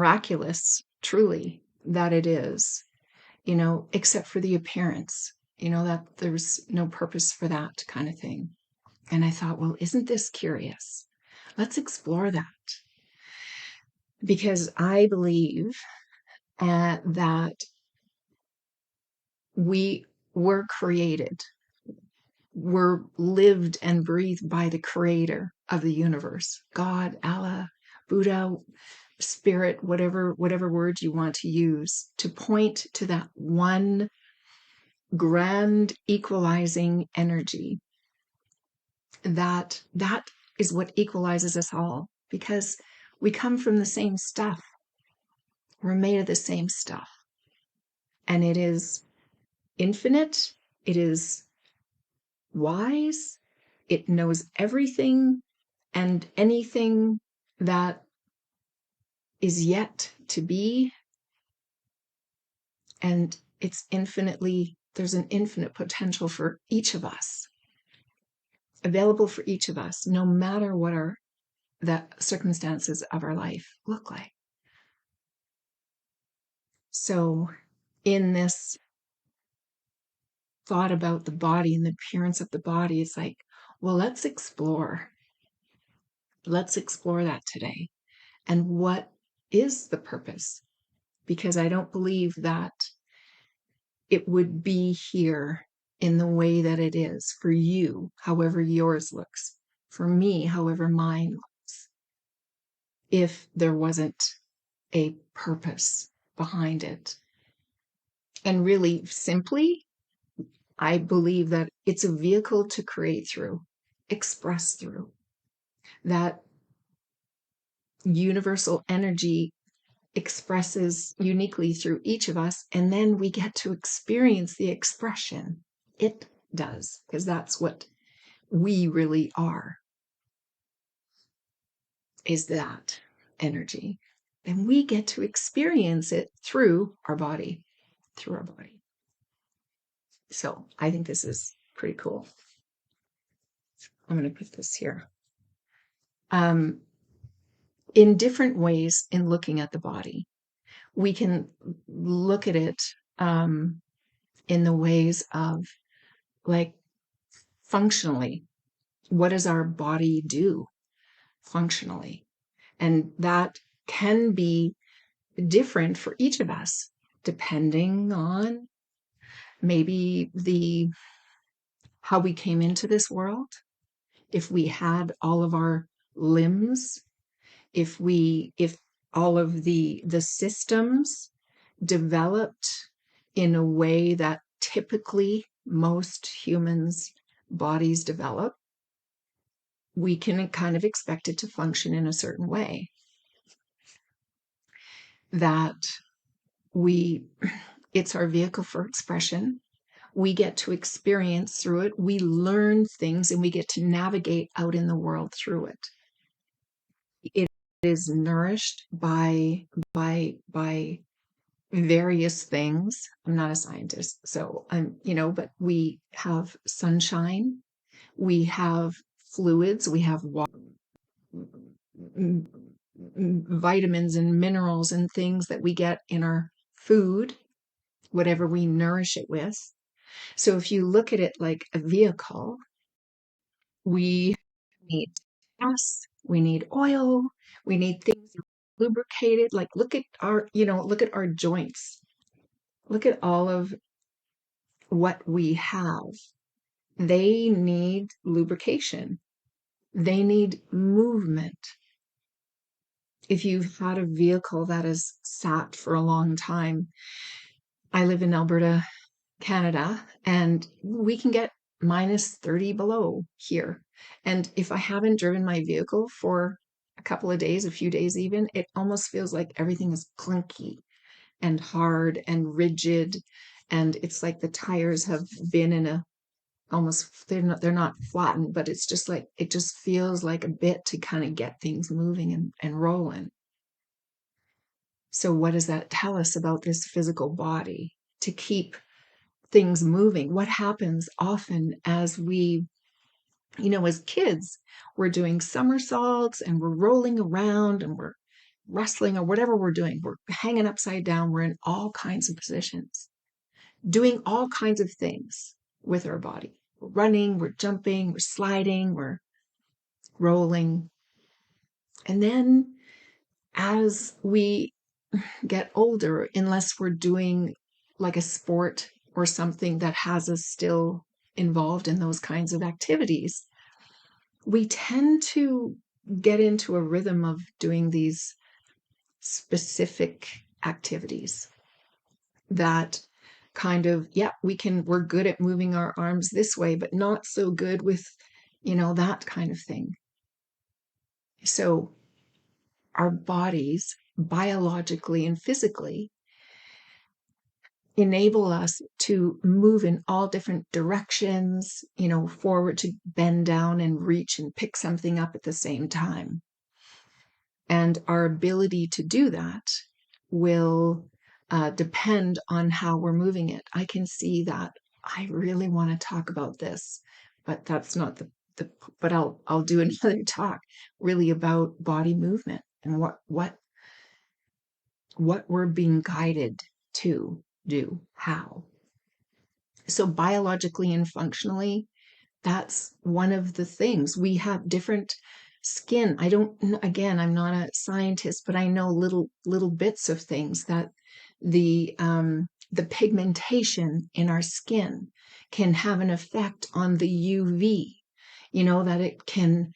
miraculous, truly, that it is, except for the appearance, that there's no purpose for that kind of thing. And I thought, well, isn't this curious? Let's explore that. Because I believe that we were created, we're lived and breathed by the creator of the universe, God, Allah, Buddha, spirit, whatever words you want to use to point to that one grand equalizing energy. That is what equalizes us all, because we come from the same stuff. We're made of the same stuff. And it is infinite. It is wise. It knows everything and anything that is yet to be. And there's an infinite potential for each of us, available for each of us, no matter what the circumstances of our life look like. So in this thought about the body and the appearance of the body, it's like, well, let's explore that today. And what is the purpose? Because I don't believe that it would be here in the way that it is for you, however yours looks, for me, however mine looks, if there wasn't a purpose behind it. And really simply, I believe that it's a vehicle to create through, express through. That universal energy expresses uniquely through each of us, and then we get to experience the expression. It does, because that's what we really are, is that energy. And we get to experience it through our body. So I think this is pretty cool. I'm going to put this here. In different ways in looking at the body, we can look at it in the ways of, like, functionally. What does our body do functionally? And that can be different for each of us, depending on maybe how we came into this world. If we had all of our limbs, if all of the systems developed in a way that typically most humans' bodies develop, we can kind of expect it to function in a certain way. That it's our vehicle for expression. We get to experience through it. We learn things and we get to navigate out in the world through it. It is nourished by various things. I'm not a scientist, so but we have sunshine, we have fluids, we have water, vitamins and minerals and things that we get in our food, whatever we nourish it with. So if you look at it like a vehicle, we need gas, we need oil, we need things lubricated. Like look at our joints. Look at all of what we have. They need lubrication. They need movement. If you've had a vehicle that has sat for a long time, I live in Alberta, Canada, and we can get minus 30 below here. And if I haven't driven my vehicle for a couple of days, a few days even, it almost feels like everything is clunky and hard and rigid. And it's like the tires have been in they're not flattened, but it's just like, it just feels like a bit to kind of get things moving and rolling. So what does that tell us about this physical body to keep things moving? What happens often as we, as kids, we're doing somersaults and we're rolling around and we're wrestling or whatever we're doing. We're hanging upside down. We're in all kinds of positions, doing all kinds of things with our body. We're running, we're jumping, we're sliding, we're rolling. And then as we get older, unless we're doing like a sport or something that has us still involved in those kinds of activities, we tend to get into a rhythm of doing these specific activities that kind of, yeah, we're good at moving our arms this way, but not so good with, that kind of thing. So our bodies, biologically and physically, enable us to move in all different directions, forward to bend down and reach and pick something up at the same time. And our ability to do that will depend on how we're moving it. I can see that I really want to talk about this, but that's not but I'll do another talk really about body movement and what we're being guided to do, how. So biologically and functionally, that's one of the things. We have different skin. Again, I'm not a scientist, but I know little bits of things that the pigmentation in our skin can have an effect on the UV, that it can,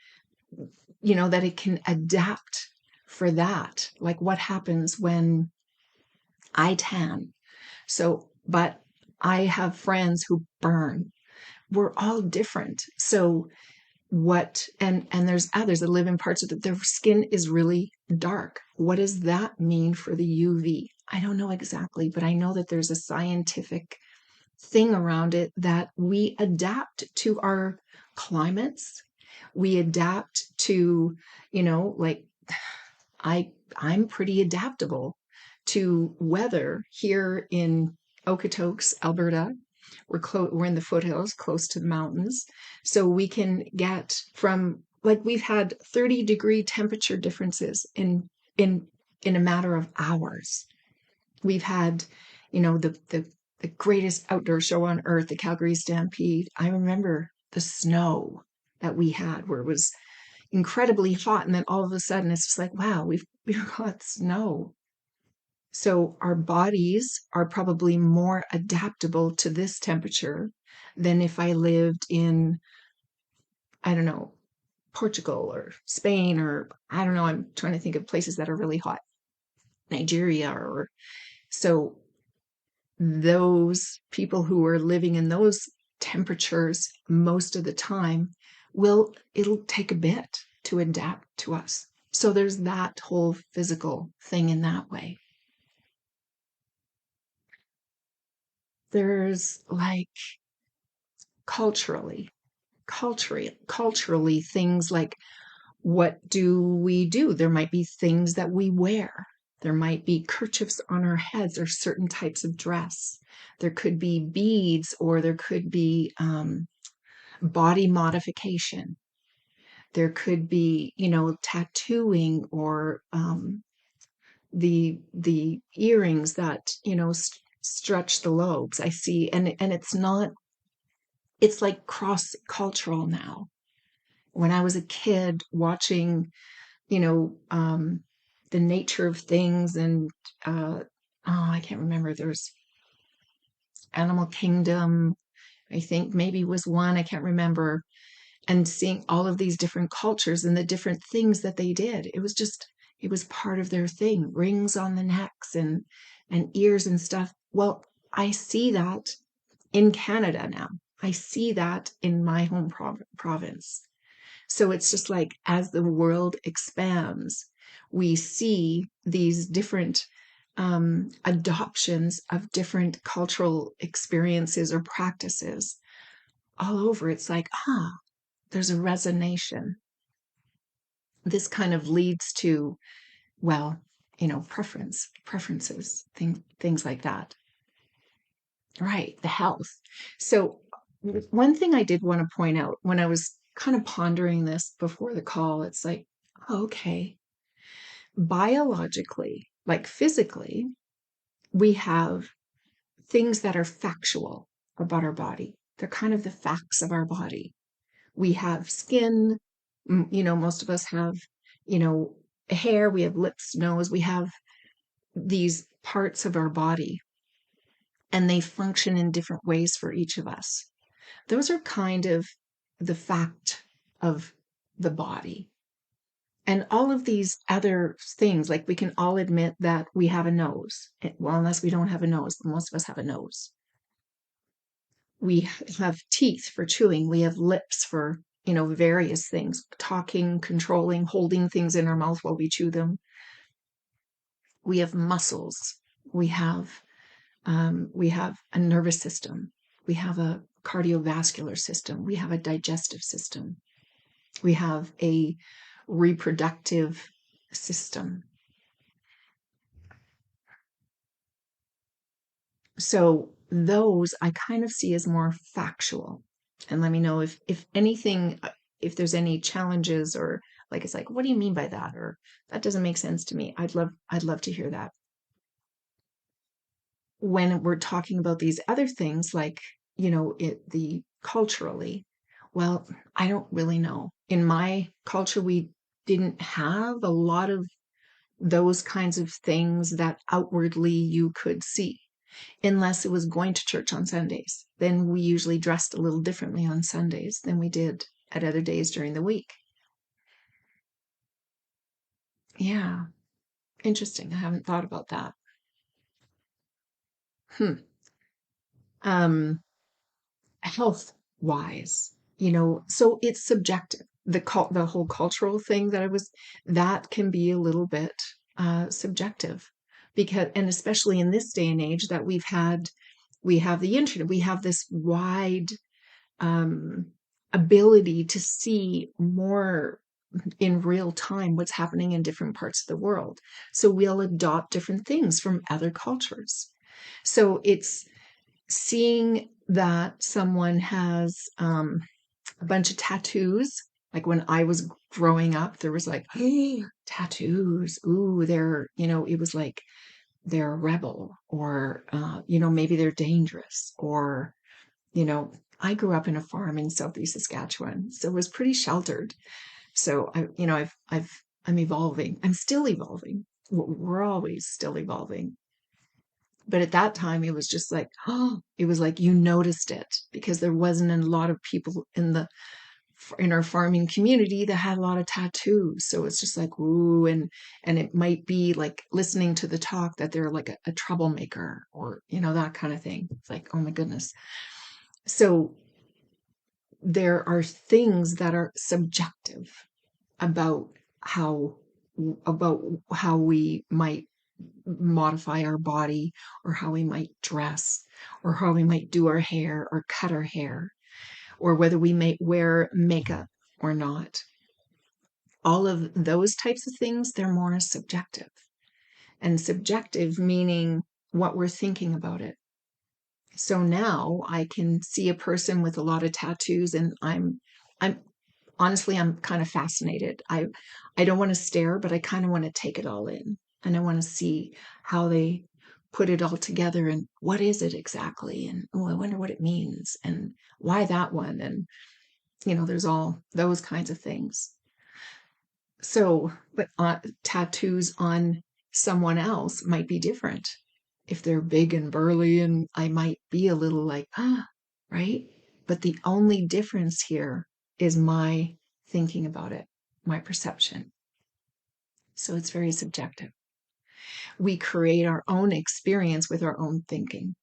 adapt for that. Like what happens when I tan. So, but I have friends who burn. We're all different. So and there's others that live in parts of their skin is really dark. What does that mean for the UV? I don't know exactly, but I know that there's a scientific thing around it that we adapt to our climates. We adapt to, like I'm pretty adaptable to weather here in Okotoks, Alberta. We're in the foothills, close to the mountains, so we can get from, like, we've had 30-degree temperature differences in a matter of hours. We've had, the greatest outdoor show on earth, the Calgary Stampede. I remember the snow that we had, where it was incredibly hot, and then all of a sudden it's just like, wow, we've got snow. So our bodies are probably more adaptable to this temperature than if I lived in, I don't know, Portugal or Spain, or I don't know, I'm trying to think of places that are really hot, Nigeria, or so those people who are living in those temperatures most of the time it'll take a bit to adapt to us. So there's that whole physical thing in that way. There's like culturally things like, what do we do? There might be things that we wear. There might be kerchiefs on our heads or certain types of dress. There could be beads, or there could be body modification. There could be, tattooing, or the earrings that, stretch the lobes. I see, and it's like cross cultural now. When I was a kid watching, you know, um, the nature of things, and I can't remember. There's Animal Kingdom, I think maybe was one. I can't remember. And seeing all of these different cultures and the different things that they did, it was part of their thing. Rings on the necks and ears and stuff. Well, I see that in Canada now. I see that in my home province. So it's just like, as the world expands, we see these different adoptions of different cultural experiences or practices all over. It's like, there's a resonation. This kind of leads to, well, preferences, things like that. Right, the health. So one thing I did want to point out when I was kind of pondering this before the call, it's like, okay, biologically, like physically, we have things that are factual about our body. They're kind of the facts of our body. We have skin, most of us have, you know, hair, we have lips, nose, we have these parts of our body, and they function in different ways for each of us. Those are kind of the fact of the body. And all of these other things, like we can all admit that we have a nose. Well, unless we don't have a nose, but most of us have a nose. We have teeth for chewing. We have lips for, various things, talking, controlling, holding things in our mouth while we chew them. We have muscles. We have a nervous system. We have a cardiovascular system. We have a digestive system. We have a reproductive system. So those I kind of see as more factual. And let me know if anything, if there's any challenges, or like it's like, what do you mean by that? Or that doesn't make sense to me. I'd love to hear that. When we're talking about these other things, like, the culturally, well, I don't really know. In my culture, we didn't have a lot of those kinds of things that outwardly you could see, unless it was going to church on Sundays. Then we usually dressed a little differently on Sundays than we did at other days during the week. Yeah, interesting. I haven't thought about that. Hmm. Um, Health wise, so it's subjective. The whole cultural thing that can be a little bit subjective, because, and especially in this day and age that we have the internet, we have this wide um, ability to see more in real time what's happening in different parts of the world. So we'll adopt different things from other cultures. So it's seeing that someone has a bunch of tattoos. Like when I was growing up, there was like, hey, tattoos. Ooh, it was like they're a rebel, or, maybe they're dangerous, or, I grew up in a farm in southeast Saskatchewan, so it was pretty sheltered. So I'm evolving. I'm still evolving. We're always still evolving. But at that time, it was just like, oh, it was like you noticed it, because there wasn't a lot of people in our farming community that had a lot of tattoos. So it's just like, ooh, and it might be like listening to the talk that they're like a troublemaker, or, that kind of thing. It's like, oh my goodness. So there are things that are subjective about how about how we might modify our body, or how we might dress, or how we might do our hair or cut our hair, or whether we may wear makeup or not. All of those types of things, they're more subjective. And subjective meaning what we're thinking about it. So now I can see a person with a lot of tattoos, and I'm honestly, I'm kind of fascinated. I don't want to stare, but I kind of want to take it all in. And I want to see how they put it all together, and what is it exactly, and oh, I wonder what it means, and why that one, and there's all those kinds of things. So, but tattoos on someone else might be different. If they're big and burly, and I might be a little like, right? But the only difference here is my thinking about it, my perception. So it's very subjective. We create our own experience with our own thinking.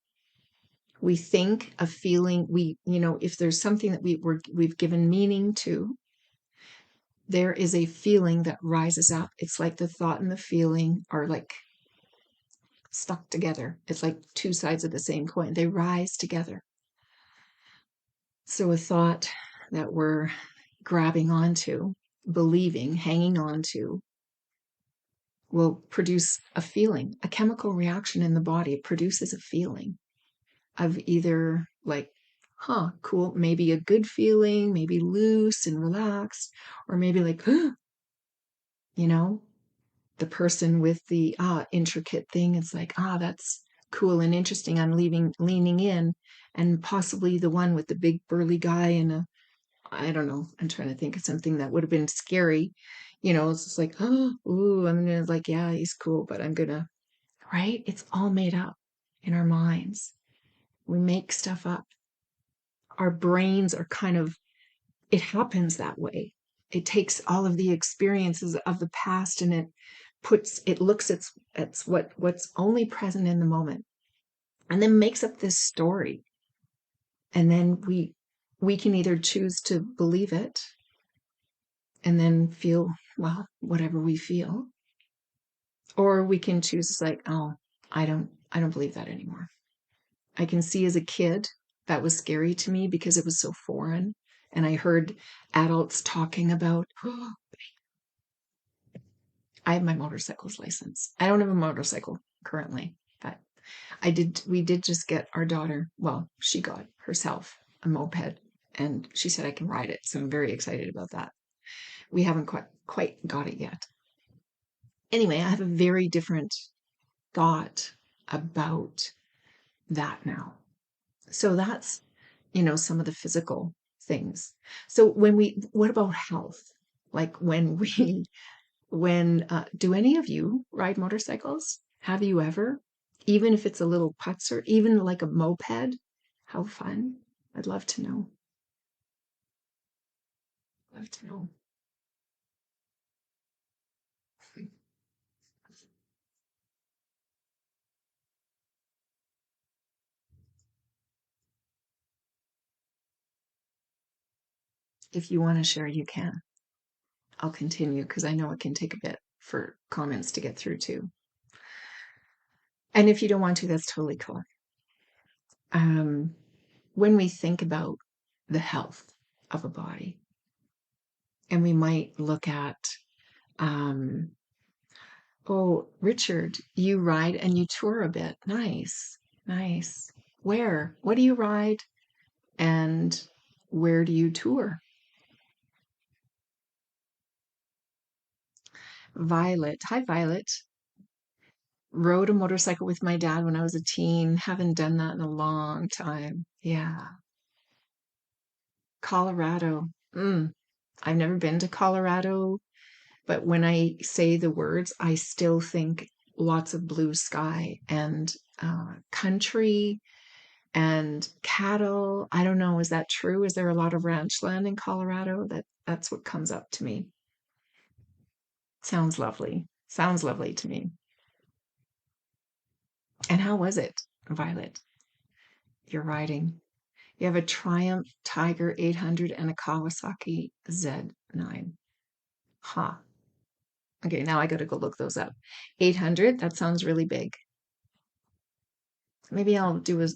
We think a feeling, if there's something that we've given meaning to, there is a feeling that rises up. It's like the thought and the feeling are like stuck together. It's like two sides of the same coin. They rise together. So a thought that we're grabbing onto, believing, hanging on to, will produce a feeling, a chemical reaction in the body. It produces a feeling of either like, cool, maybe a good feeling, maybe loose and relaxed, or maybe like, you know, the person with the intricate thing. It's like, that's cool and interesting. I'm leaning in, and possibly the one with the big burly guy and I don't know. I'm trying to think of something that would have been scary. It's just like, I'm gonna like, yeah, he's cool, but I'm gonna, right? It's all made up in our minds. We make stuff up. Our brains are kind of, it happens that way. It takes all of the experiences of the past and it looks at what's only present in the moment and then makes up this story. And then we can either choose to believe it and then feel, well, whatever we feel, or we can choose like, I don't believe that anymore. I can see as a kid that was scary to me because it was so foreign. And I heard adults talking about, I have my motorcycle's license. I don't have a motorcycle currently, but we did just get our daughter, well, she got herself a moped and she said I can ride it. So I'm very excited about that. We haven't quite got it yet. Anyway, I have a very different thought about that now. So that's, some of the physical things. So what about health? Like do any of you ride motorcycles? Have you ever? Even if it's a little putz or even like a moped? How fun. I'd love to know. Love to know. If you want to share, you can. I'll continue because I know it can take a bit for comments to get through too. And if you don't want to, that's totally cool. When we think about the health of a body, and we might look at, oh, Richard, you ride and you tour a bit. Nice, nice. Where? What do you ride? And where do you tour? Violet. Hi, Violet. Rode a motorcycle with my dad when I was a teen. Haven't done that in a long time. Yeah. Colorado. I've never been to Colorado, but when I say the words, I still think lots of blue sky and country and cattle. I don't know. Is that true? Is there a lot of ranch land in Colorado? That's what comes up to me. Sounds lovely. Sounds lovely to me. And how was it, Violet? You're riding. You have a Triumph Tiger 800 and a Kawasaki Z9. Huh. Okay, now I got to go look those up. 800, that sounds really big. Maybe I'll do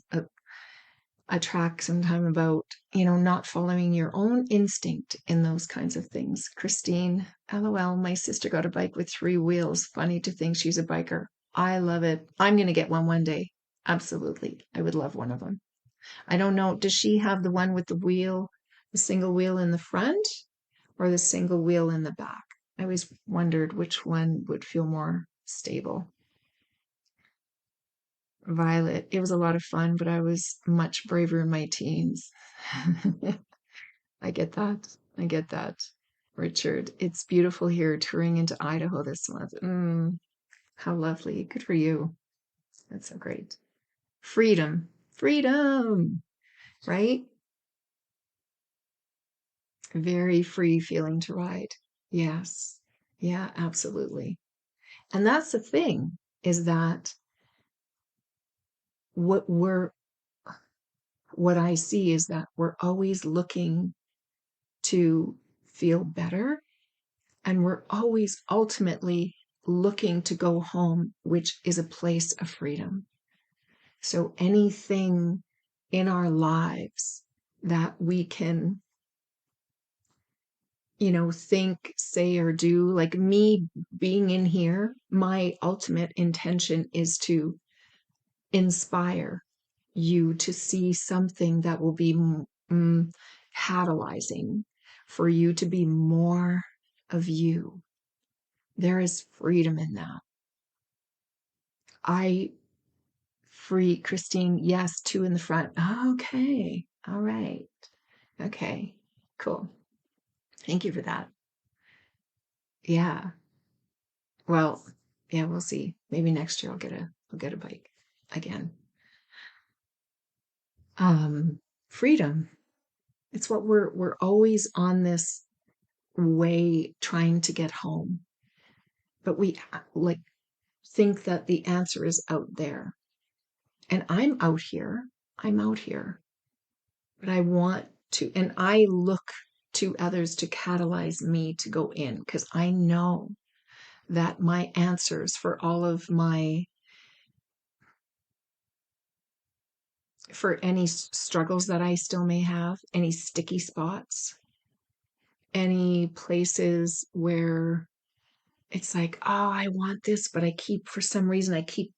a track sometime about, not following your own instinct in those kinds of things. Christine, LOL, my sister got a bike with 3 wheels. Funny to think she's a biker. I love it. I'm going to get one day. Absolutely. I would love one of them. I don't know. Does she have the one with the single wheel in the front or the single wheel in the back? I always wondered which one would feel more stable. Violet, it was a lot of fun, but I was much braver in my teens. I get that. I get that. Richard, it's beautiful here touring into Idaho this month. How lovely. Good for you. That's so great. Freedom. Freedom. Right? Very free feeling to ride. Yes. Yeah, absolutely. And that's the thing is that what I see is that we're always looking to feel better and we're always ultimately looking to go home, which is a place of freedom. So anything in our lives that we can think, say, or do, like me being in here, my ultimate intention is to inspire you to see something that will be catalyzing for you to be more of you, There is freedom in that. I free Christine. Yes, two in the front. Okay. All right. Okay. Cool. Thank you for that. Yeah. Well, yeah, we'll see. Maybe next year I'll get a bike again. Freedom. It's what we're always on this way trying to get home. But we like think that the answer is out there. And I'm out here. I'm out here. But I want to, and I look to others to catalyze me to go in because I know that my answers for all of my, for any struggles that I still may have, any sticky spots, any places where it's like, oh, I want this, but I keep, for some reason, I keep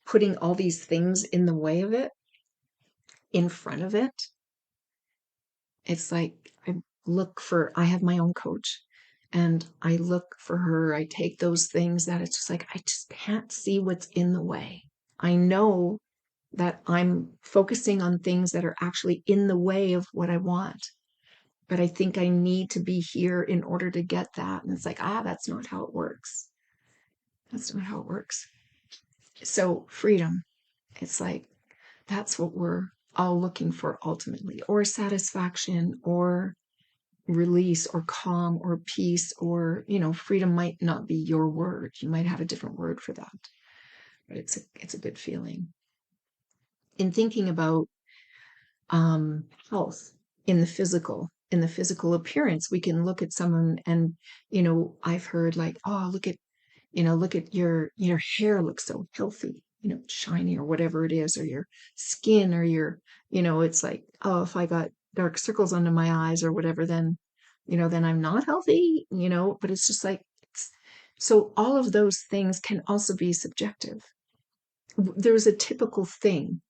putting all these things in the way of it, in front of it. It's like I have my own coach and I look for her. I take those things that it's just like, I just can't see what's in the way. I know that I'm focusing on things that are actually in the way of what I want. But I think I need to be here in order to get that. And it's like, that's not how it works. That's not how it works. So, freedom, it's like, that's what we're all looking for ultimately, or satisfaction, or release, or calm, or peace, or, freedom might not be your word. You might have a different word for that, but it's a good feeling. In thinking about health in the physical appearance, we can look at someone and, I've heard like, oh, look at your hair looks so healthy, shiny or whatever it is, or your skin or your, it's like, oh, if I got dark circles under my eyes or whatever, then I'm not healthy, but it's just like, so all of those things can also be subjective. There's a typical thing.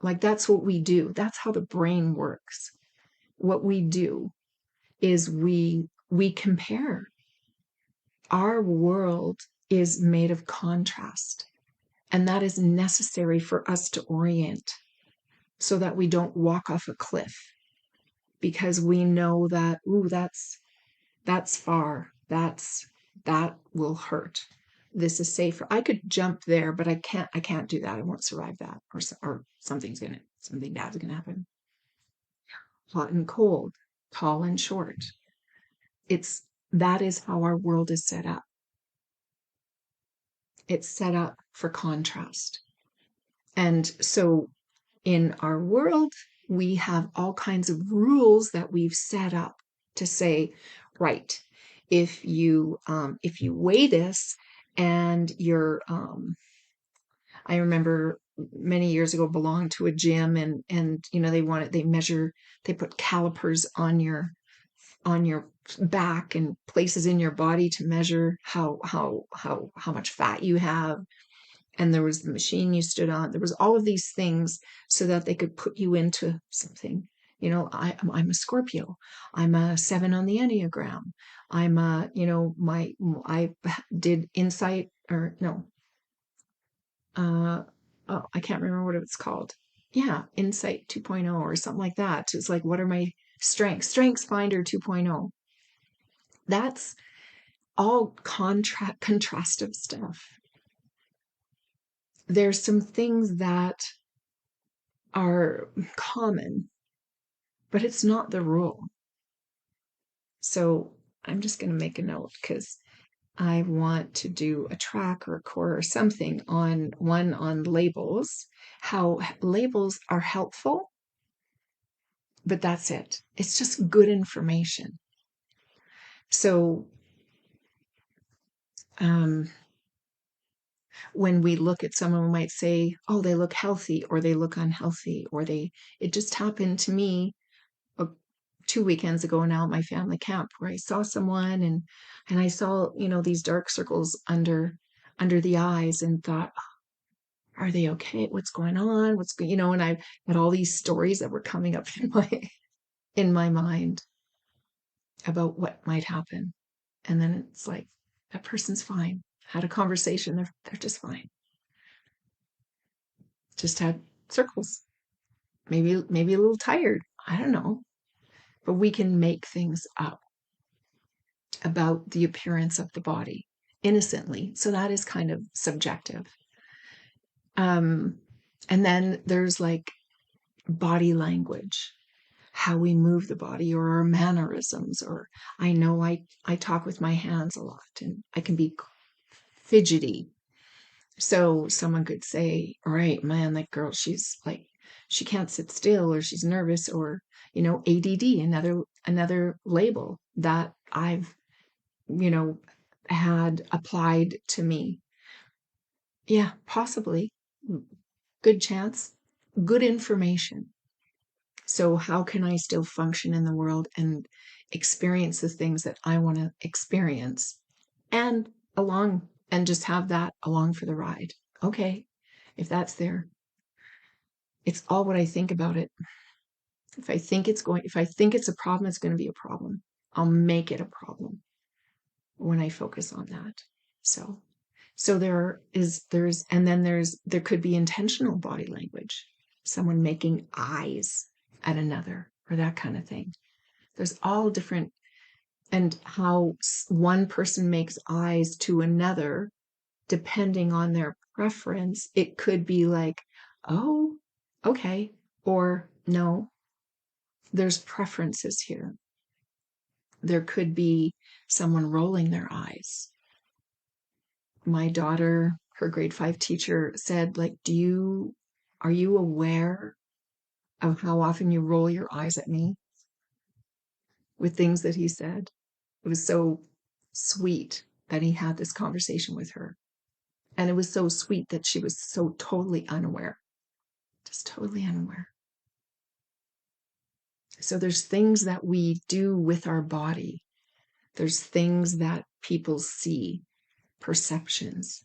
Like that's what we do. That's how the brain works. What we do is we compare. Our world is made of contrast, and that is necessary for us to orient so that we don't walk off a cliff because we know that, ooh, that's far. That will hurt. This is safer. I could jump there, but I can't do that. I won't survive that, or something bad's gonna happen. Hot and cold, tall and short. That is how our world is set up. It's set up for contrast. And so in our world, we have all kinds of rules that we've set up to say, right, if you weigh this and I remember many years ago belonged to a gym and they put calipers on your back and places in your body to measure how much fat you have. And there was the machine you stood on. There was all of these things so that they could put you into something. I'm a Scorpio. I'm a 7 on the Enneagram. I'm a, I did insight or no, I can't remember what it's called. Yeah, Insight 2.0 or something like that. It's like, what are my strengths? Strengths Finder 2.0. That's all contrastive stuff. There's some things that are common, but it's not the rule. So I'm just going to make a note because I want to do a track or a core or something on labels, how labels are helpful, but that's it. It's just good information. So when we look at someone, we might say, oh, they look healthy or they look unhealthy, or it just happened to me 2 weekends ago now at my family camp where I saw someone and I saw, these dark circles under the eyes and thought, are they okay? What's going on? And I had all these stories that were coming up in my mind about what might happen. And then it's like, That person's fine. Had a conversation, they're just fine. Just had circles. Maybe a little tired. I don't know. But we can make things up about the appearance of the body innocently. So that is kind of subjective. And then there's like body language, how we move the body, or our mannerisms, or I know I talk with my hands a lot and I can be fidgety. So someone could say, all right, man, that girl, she's like, she can't sit still, or she's nervous, or, ADD, another label that I've, had applied to me. Yeah, possibly. Good chance, good information. So how can I still function in the world and experience the things that I want to experience and just have that along for the ride? Okay, if that's there, it's all what I think about it. If I think it's a problem, it's going to be a problem. I'll make it a problem when I focus on that. So there could be intentional body language, someone making eyes at another or that kind of thing. There's all different, and how one person makes eyes to another, depending on their preference, it could be like, oh, okay, or no, there's preferences here. There could be someone rolling their eyes. My daughter, her grade 5 teacher said, like, are you aware of how often you roll your eyes at me with things that he said? It was so sweet that he had this conversation with her. And it was so sweet that she was so totally unaware, just totally unaware. So there's things that we do with our body. There's things that people see, perceptions.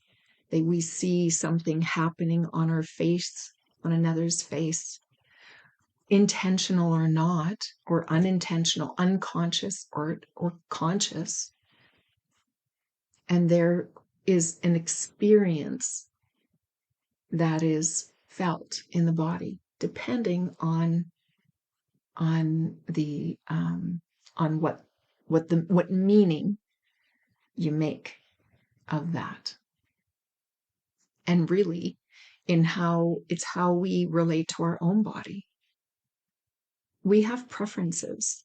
We see something happening on our face, on another's face, intentional or not, or unintentional, unconscious or conscious. And there is an experience that is felt in the body, depending on the on what meaning you make of that, and really in how we relate to our own body. We have preferences.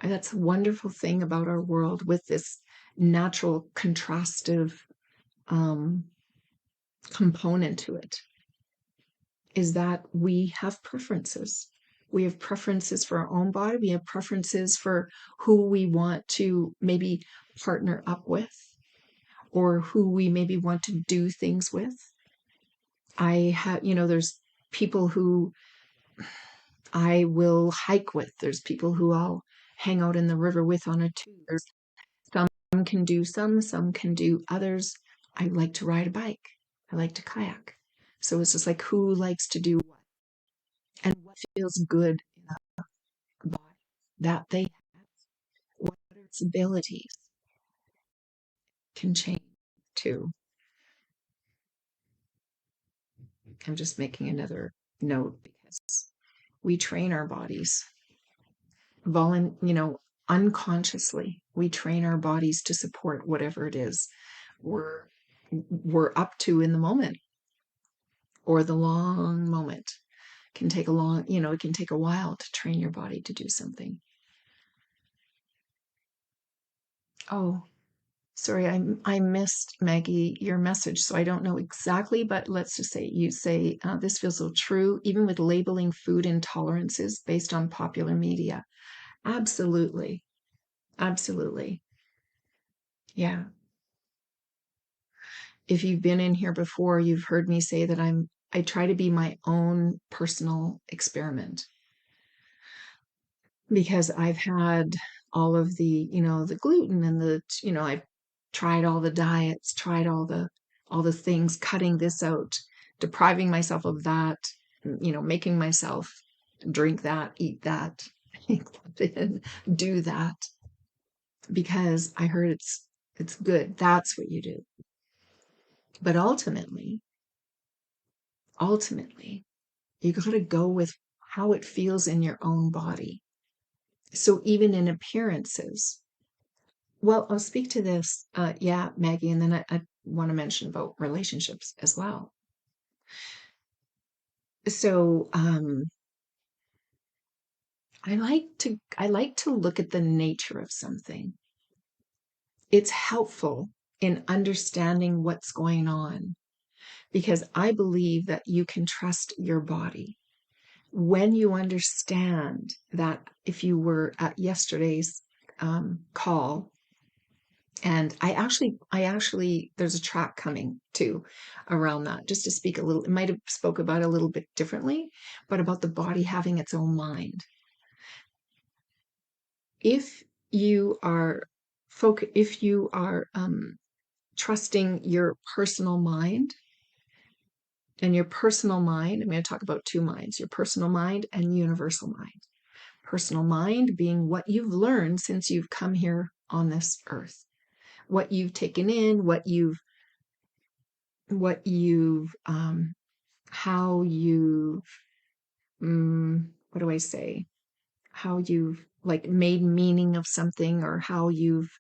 And that's a wonderful thing about our world, with this natural contrastive component to it, is that we have preferences. We have preferences for our own body. We have preferences for who we want to maybe partner up with, or who we maybe want to do things with. There's people who I will hike with. There's people who I'll hang out in the river with on a tour. Some can do some can do others. I like to ride a bike. I like to kayak. So it's just like, who likes to do what, and what feels good in a body that they have, what are its abilities, can change too. I'm just making another note because we train our bodies unconsciously. We train our bodies to support whatever it is we're up to in the moment, or the long moment. It can take a while to train your body to do something. Oh, sorry, I missed, Maggie, your message, so I don't know exactly, but let's just say you say, this feels so true, even with labeling food intolerances based on popular media. Absolutely. Absolutely. Yeah. If you've been in here before, you've heard me say that I try to be my own personal experiment, because I've had all of the gluten and I've tried all the diets, tried all the things, cutting this out, depriving myself of that, making myself drink that, eat that, do that, because I heard It's good. That's what you do. But ultimately, you got to go with how it feels in your own body. So even in appearances, well, I'll speak to this, yeah, Maggie, and then I want to mention about relationships as well. So I like to look at the nature of something. It's helpful in understanding what's going on because I believe that you can trust your body. When you understand that, if you were at yesterday's call, and I actually, there's a track coming too around that, just to speak a little, it might have spoke about it a little bit differently, but about the body having its own mind. If you are trusting your personal mind, and your personal mind, I'm going to talk about two minds, your personal mind and universal mind. Personal mind being what you've learned since you've come here on this earth, what you've taken in, how you've, what do I say? How you've like made meaning of something, or how you've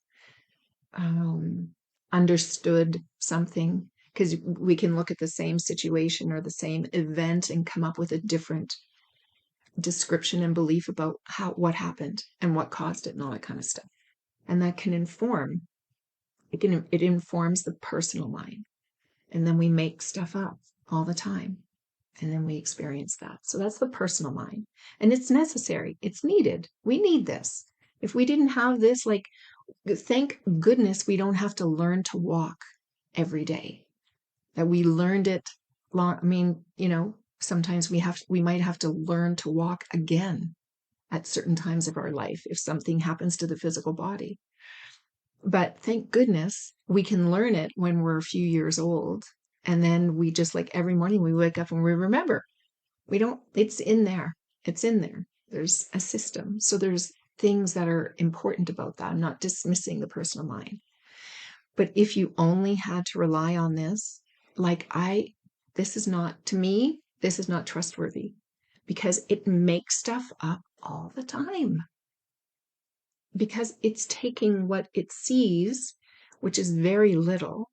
understood something. Because we can look at the same situation or the same event and come up with a different description and belief about what happened and what caused it and all that kind of stuff. And that can inform, it informs the personal mind. And then we make stuff up all the time. And then we experience that. So that's the personal mind. And it's necessary. It's needed. We need this. If we didn't have this, like, thank goodness we don't have to learn to walk every day. That we learned it long. I mean, sometimes we might have to learn to walk again at certain times of our life if something happens to the physical body. But thank goodness we can learn it when we're a few years old. And then we just, like, every morning we wake up and we remember. It's in there. It's in there. There's a system. So there's things that are important about that. I'm not dismissing the personal mind. But if you only had to rely on this, this is not, to me, this is not trustworthy, because it makes stuff up all the time. Because it's taking what it sees, which is very little,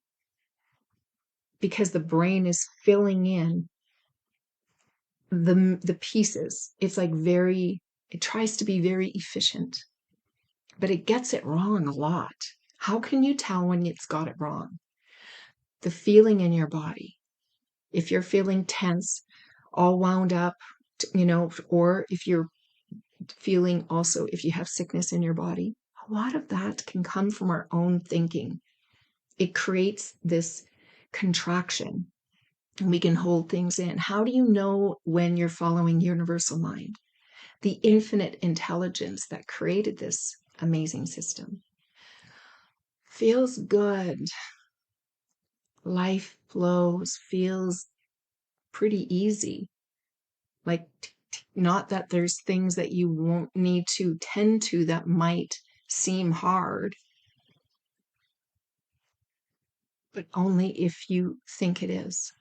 because the brain is filling in the pieces. It's like it tries to be very efficient, but it gets it wrong a lot. How can you tell when it's got it wrong? The feeling in your body. If you're feeling tense, all wound up, or if you're feeling also, if you have sickness in your body, a lot of that can come from our own thinking. It creates this contraction, and we can hold things in. How do you know when you're following universal mind? The infinite intelligence that created this amazing system. Feels good. Life flows, feels pretty easy. Like, not that there's things that you won't need to tend to that might seem hard, but only if you think it is.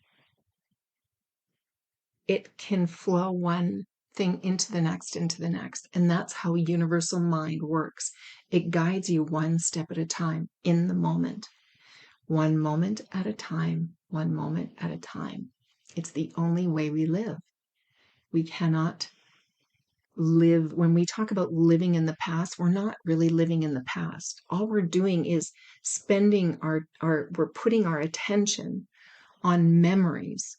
It can flow one thing into the next, and that's how universal mind works. It guides you one step at a time, in the moment, one moment at a time, one moment at a time. It's the only way we live. We cannot live, when we talk about living in the past, we're not really living in the past. All we're doing is spending we're putting our attention on memories.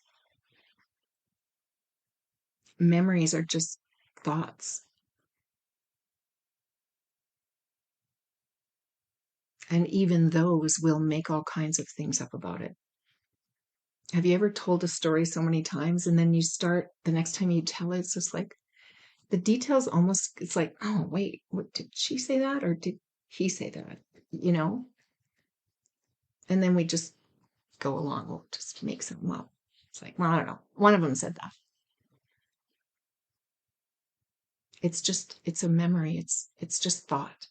Memories are just thoughts. And even those will make all kinds of things up about it. Have you ever told a story so many times and then the next time you tell it, it's just like the details almost, it's like, oh, wait, what, did she say that? Or did he say that? And then we just go along. We'll just make something up. It's like, well, I don't know. One of them said that. It's a memory. It's just thought.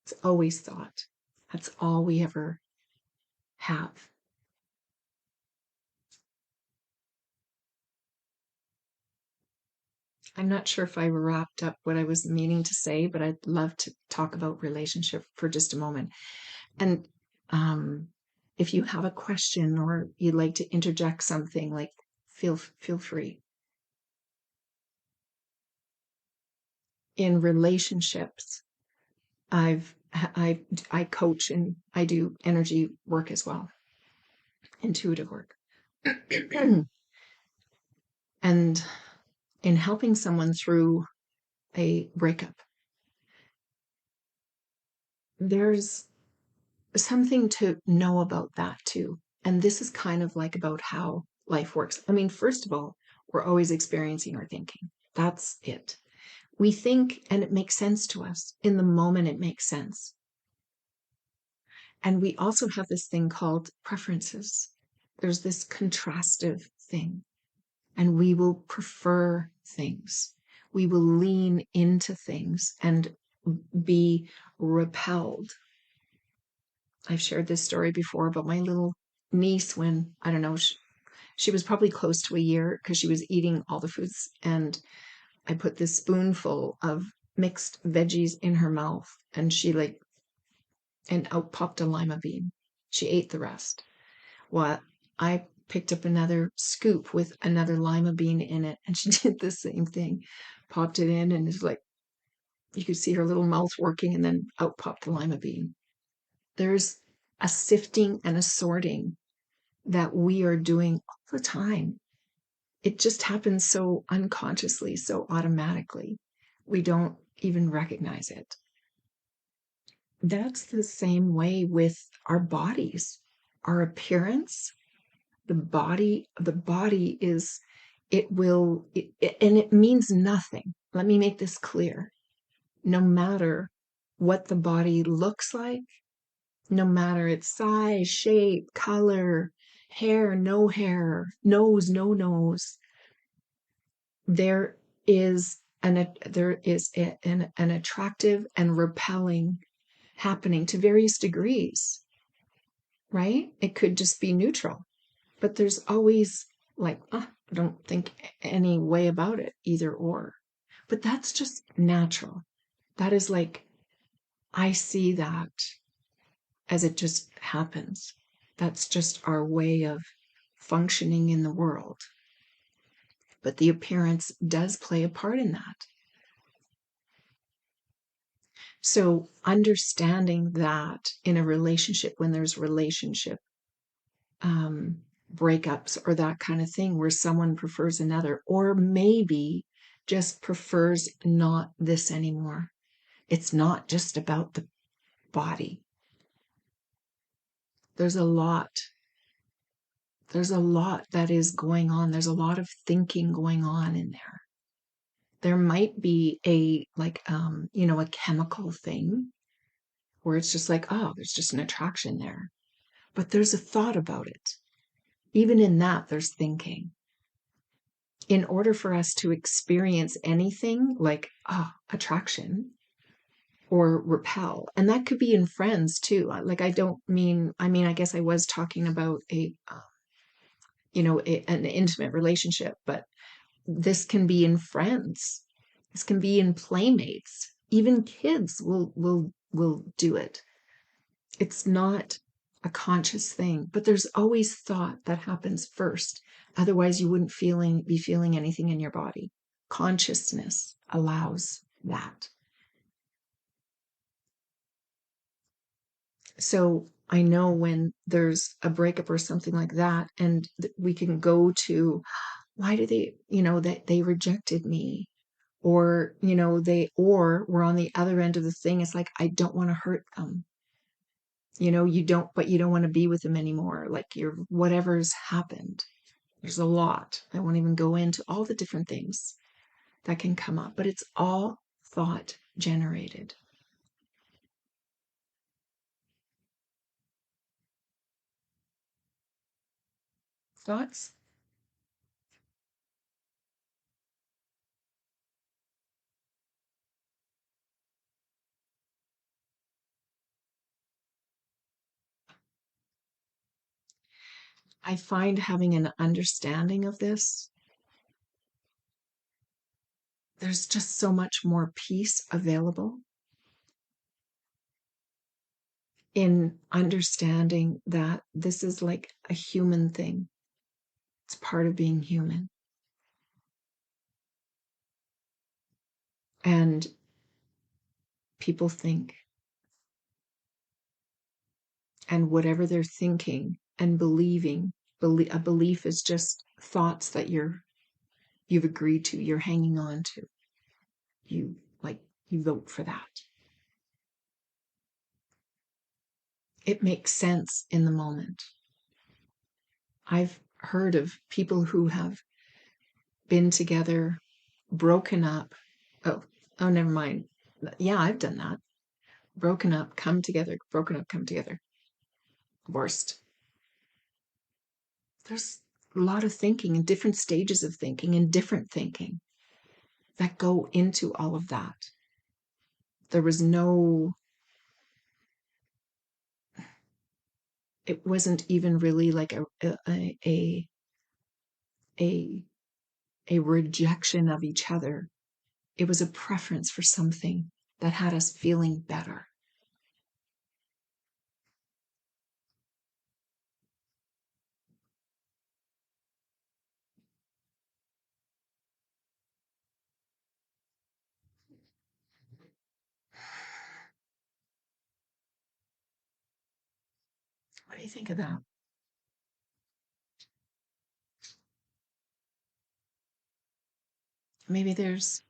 It's always thought. That's all we ever have. I'm not sure if I wrapped up what I was meaning to say, but I'd love to talk about relationship for just a moment. And um, if you have a question or you'd like to interject something, like feel free. In relationships, I coach and I do energy work as well, intuitive work. And in helping someone through a breakup, there's something to know about that too. And this is kind of like about how life works. I mean, first of all, we're always experiencing our thinking. That's it. We think and it makes sense to us. In the moment, it makes sense. And we also have this thing called preferences. There's this contrastive thing, and we will prefer things. We will lean into things and be repelled. I've shared this story before about my little niece when, I don't know, she was probably close to a year because she was eating all the foods. And I put this spoonful of mixed veggies in her mouth and and out popped a lima bean. She ate the rest. Well, I picked up another scoop with another lima bean in it and she did the same thing. Popped it in and it's like, you could see her little mouth working and then out popped the lima bean. There's a sifting and a sorting that we are doing all the time. It just happens so unconsciously, so automatically. We don't even recognize it. That's the same way with our bodies, our appearance. The body is, and it means nothing. Let me make this clear. No matter what the body looks like, no matter its size, shape, color, hair, nose, no nose, there is an attractive and repelling happening to various degrees, right? It could just be neutral, but there's always like, I don't think any way about it, either or. But that's just natural. That is like, I see that as it just happens. That's just our way of functioning in the world. But the appearance does play a part in that. So understanding that in a relationship, when there's relationship breakups or that kind of thing, where someone prefers another, or maybe just prefers not this anymore. It's not just about the body. There's a lot. There's a lot that is going on. There's a lot of thinking going on in there. There might be a chemical thing where it's just like, oh, there's just an attraction there. But there's a thought about it. Even in that, there's thinking. In order for us to experience anything like attraction or repel, and that could be in friends too. Like, I guess I was talking about an intimate relationship, but this can be in friends. This can be in playmates. Even kids will do it. It's not a conscious thing, but there's always thought that happens first. Otherwise, you wouldn't be feeling anything in your body. Consciousness allows that. So I know when there's a breakup or something like that, and we can go to, why do that they rejected me? Or, or we're on the other end of the thing. It's like, I don't want to hurt them. But you don't want to be with them anymore. Like whatever's happened. There's a lot. I won't even go into all the different things that can come up, but it's all thought generated. Thoughts? I find having an understanding of this, there's just so much more peace available in understanding that this is like a human thing. It's part of being human. And people think, and whatever they're thinking and believing, a belief is just thoughts that you've agreed to, you're hanging on to. You like you vote for that. It makes sense in the moment. I've heard of people who have been together, broken up. Oh, never mind. Yeah, I've done that. Broken up, come together, broken up, come together. Worst. There's a lot of thinking and different stages of thinking and different thinking that go into all of that. There was no, it wasn't even really like a, a rejection of each other. It was a preference for something that had us feeling better. What do you think of that? Maybe there's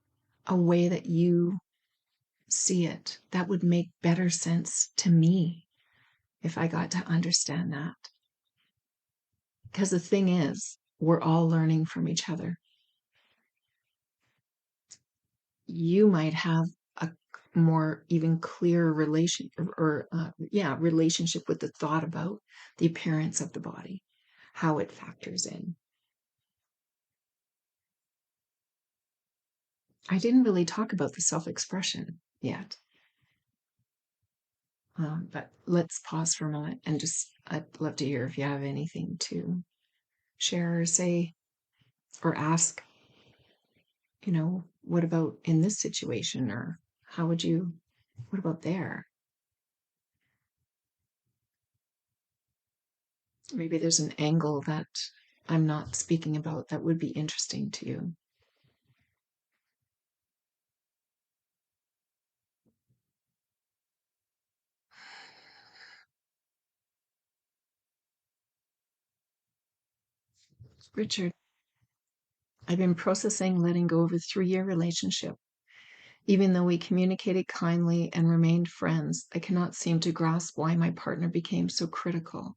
a way that you see it that would make better sense to me if I got to understand that. Because the thing is, we're all learning from each other. You might have a more even clearer relationship with the thought about the appearance of the body, how it factors in. I didn't really talk about the self-expression yet. But let's pause for a moment and just, I'd love to hear if you have anything to share or say or ask, what about in this situation, or what about there? Maybe there's an angle that I'm not speaking about that would be interesting to you. Richard, I've been processing letting go of a 3-year relationship. Even though we communicated kindly and remained friends, I cannot seem to grasp why my partner became so critical,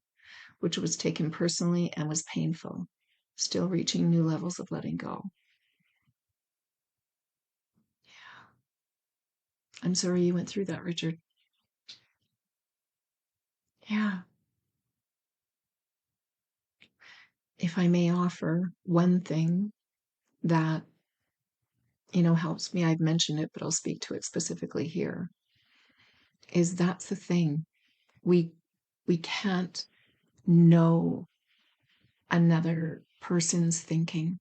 which was taken personally and was painful. Still reaching new levels of letting go. I'm sorry you went through that, Richard. Yeah. If I may offer one thing that, helps me, I've mentioned it, but I'll speak to it specifically here, is that's the thing. We can't know another person's thinking.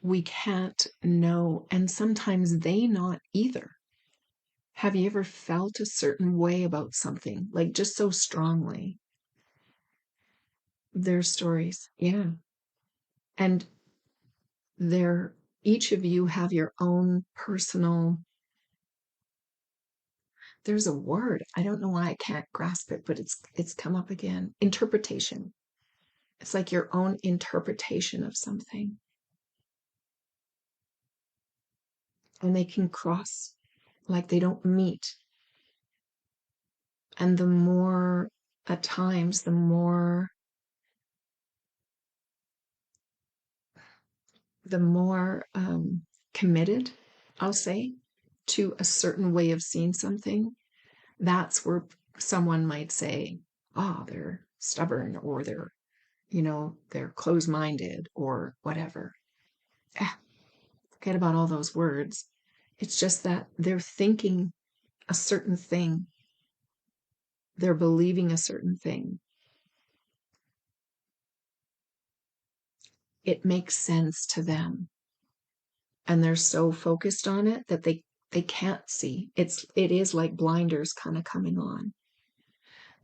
We can't know, and sometimes they not either. Have you ever felt a certain way about something, like just so strongly? Their stories, yeah. And they're each of you have your own personal, there's a word, I don't know why I can't grasp it, but it's come up again. Interpretation. It's like your own interpretation of something. And they can cross, like they don't meet. And the more, at times, the more committed, I'll say, to a certain way of seeing something, that's where someone might say, oh, they're stubborn, or they're closed-minded, or whatever. Forget about all those words. It's just that they're thinking a certain thing they're believing a certain thing. It makes sense to them. And they're so focused on it that they can't see. It is like blinders kind of coming on.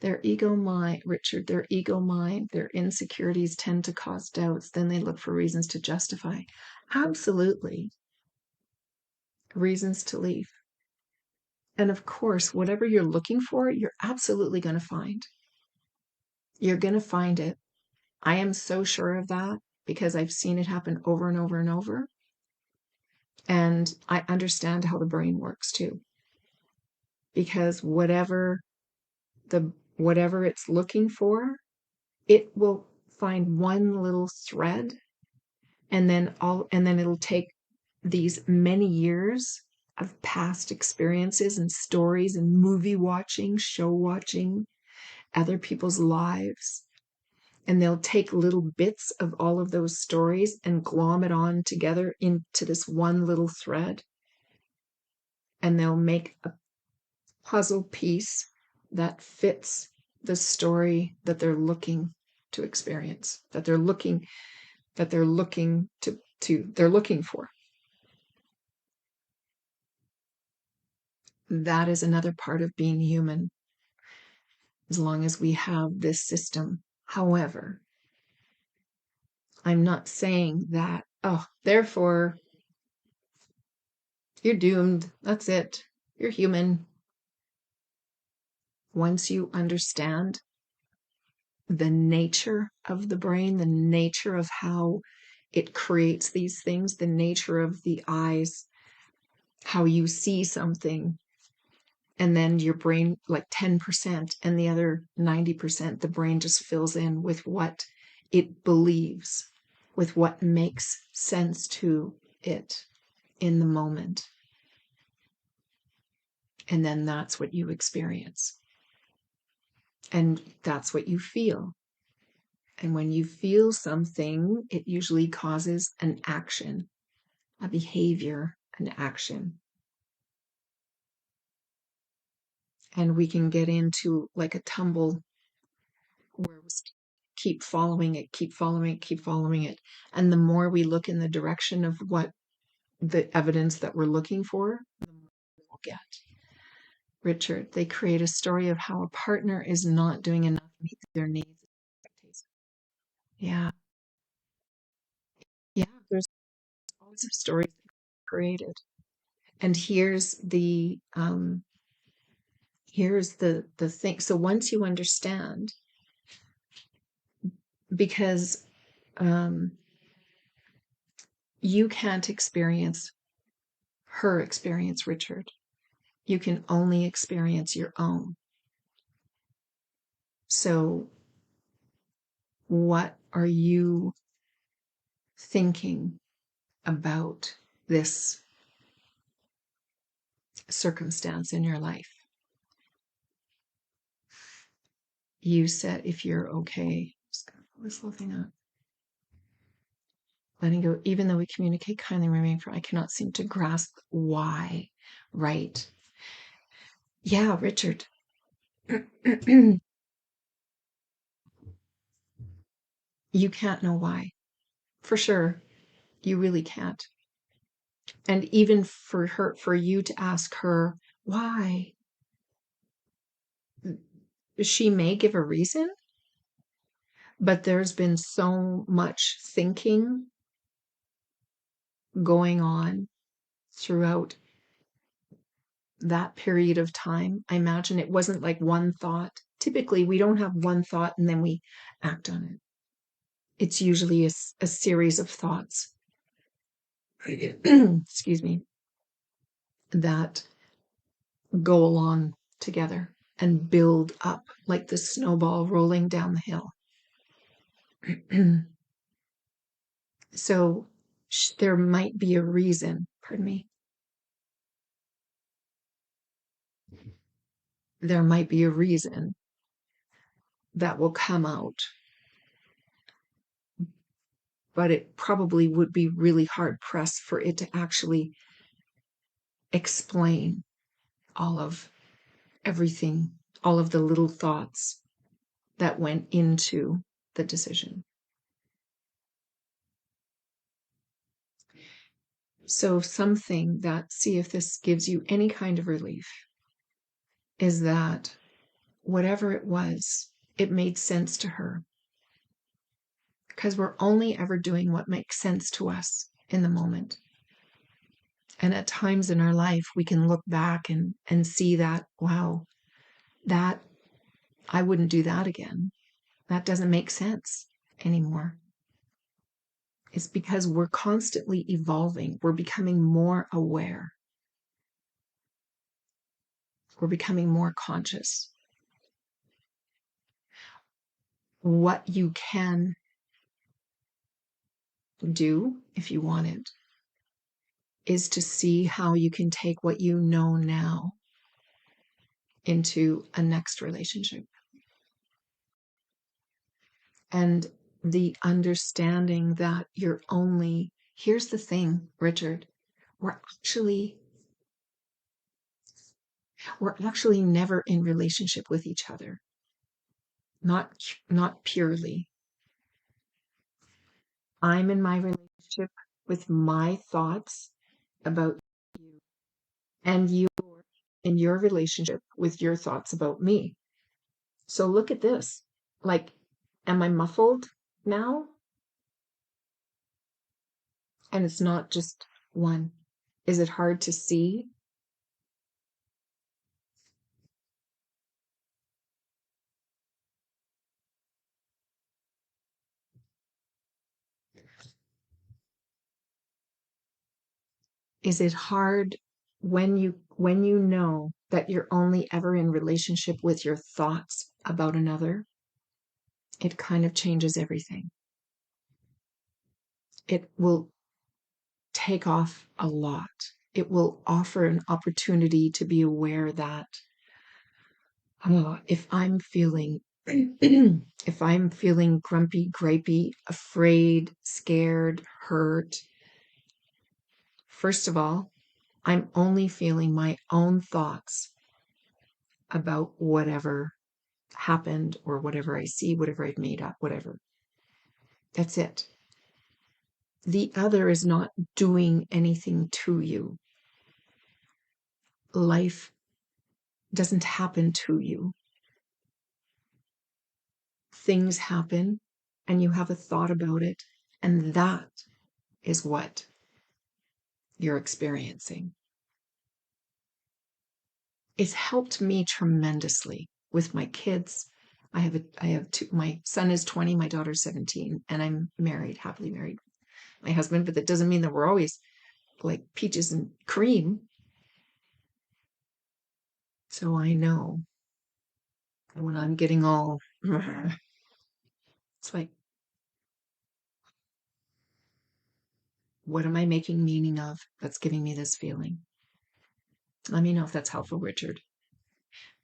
Their ego mind, Richard, their ego mind, their insecurities tend to cause doubts. Then they look for reasons to justify. Absolutely. Reasons to leave. And of course, whatever you're looking for, you're absolutely going to find. You're going to find it. I am so sure of that because I've seen it happen over and over and over. And I understand how the brain works too. Because whatever it's looking for, it will find one little thread, and then it'll take these many years of past experiences and stories and movie watching, show watching, other people's lives, and they'll take little bits of all of those stories and glom it on together into this one little thread, and they'll make a puzzle piece that fits the story that they're looking to experience, that they're looking for. That is another part of being human, as long as we have this system. However, I'm not saying that, oh, therefore you're doomed. That's it. You're human. Once you understand the nature of the brain, the nature of how it creates these things, the nature of the eyes, how you see something, and then your brain, like 10%, and the other 90%, the brain just fills in with what it believes, with what makes sense to it in the moment. And then that's what you experience. And that's what you feel. And when you feel something, it usually causes an action, a behavior, an action. And we can get into like a tumble where we keep following it, keep following it, keep following it. And the more we look in the direction of what the evidence that we're looking for, the more we'll get. Richard, they create a story of how a partner is not doing enough to meet their needs. Yeah. Yeah. There's lots of stories created. And here's the thing. So once you understand, because you can't experience her experience, Richard. You can only experience your own. So what are you thinking about this circumstance in your life? You said, if you're okay, just gonna pull this little thing up. Letting go, even though we communicate kindly, remain firm. I cannot seem to grasp why. Right. Yeah, Richard. You can't know why. For sure. You really can't. And even for you to ask her why, she may give a reason, but there's been so much thinking going on throughout that period of time. I imagine it wasn't like one thought. Typically, we don't have one thought and then we act on it. It's usually a series of thoughts, excuse me, that go along together and build up like the snowball rolling down the hill. So there might be a reason, pardon me. There might be a reason that will come out, but it probably would be really hard pressed for it to actually explain all of everything all of the little thoughts that went into the decision. So something that, see if this gives you any kind of relief, is that whatever it was, it made sense to her. Because we're only ever doing what makes sense to us in the moment. And at times in our life, we can look back and see that, wow, that I wouldn't do that again. That doesn't make sense anymore. It's because we're constantly evolving. We're becoming more aware. We're becoming more conscious. What you can do, if you wanted, is to see how you can take what you know now into a next relationship. And the understanding that you're only, here's the thing, Richard, we're actually never in relationship with each other. Not purely. I'm in my relationship with my thoughts about you, and you're in your relationship with your thoughts about me. So look at this. Like, am I muffled now? And it's not just one. Is it hard to see? Is it hard when you know that you're only ever in relationship with your thoughts about another? It kind of changes everything. It will take off a lot. It will offer an opportunity to be aware that if I'm feeling if I'm feeling grumpy, gripey, afraid, scared, hurt, first of all, I'm only feeling my own thoughts about whatever happened or whatever I see, whatever I've made up, whatever. That's it. The other is not doing anything to you. Life doesn't happen to you. Things happen and you have a thought about it, and that is what you're experiencing. It's helped me tremendously with my kids. I have two. My son is 20, my daughter's 17, and I'm married, happily married, my husband, but that doesn't mean that we're always like peaches and cream. So I know when I'm getting all, it's like, what am I making meaning of that's giving me this feeling? Let me know if that's helpful, Richard.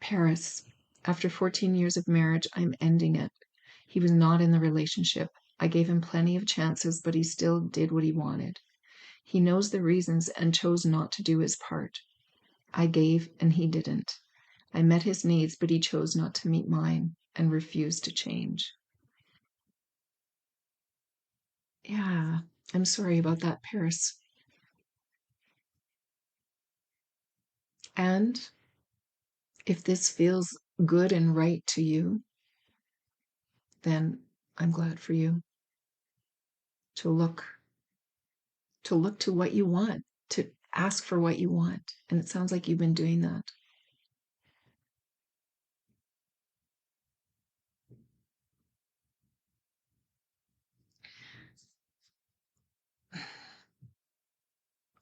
Paris. After 14 years of marriage, I'm ending it. He was not in the relationship. I gave him plenty of chances, but he still did what he wanted. He knows the reasons and chose not to do his part. I gave and he didn't. I met his needs, but he chose not to meet mine and refused to change. Yeah, I'm sorry about that, Paris. And if this feels good and right to you, then I'm glad for you to look to what you want, to ask for what you want. And it sounds like you've been doing that.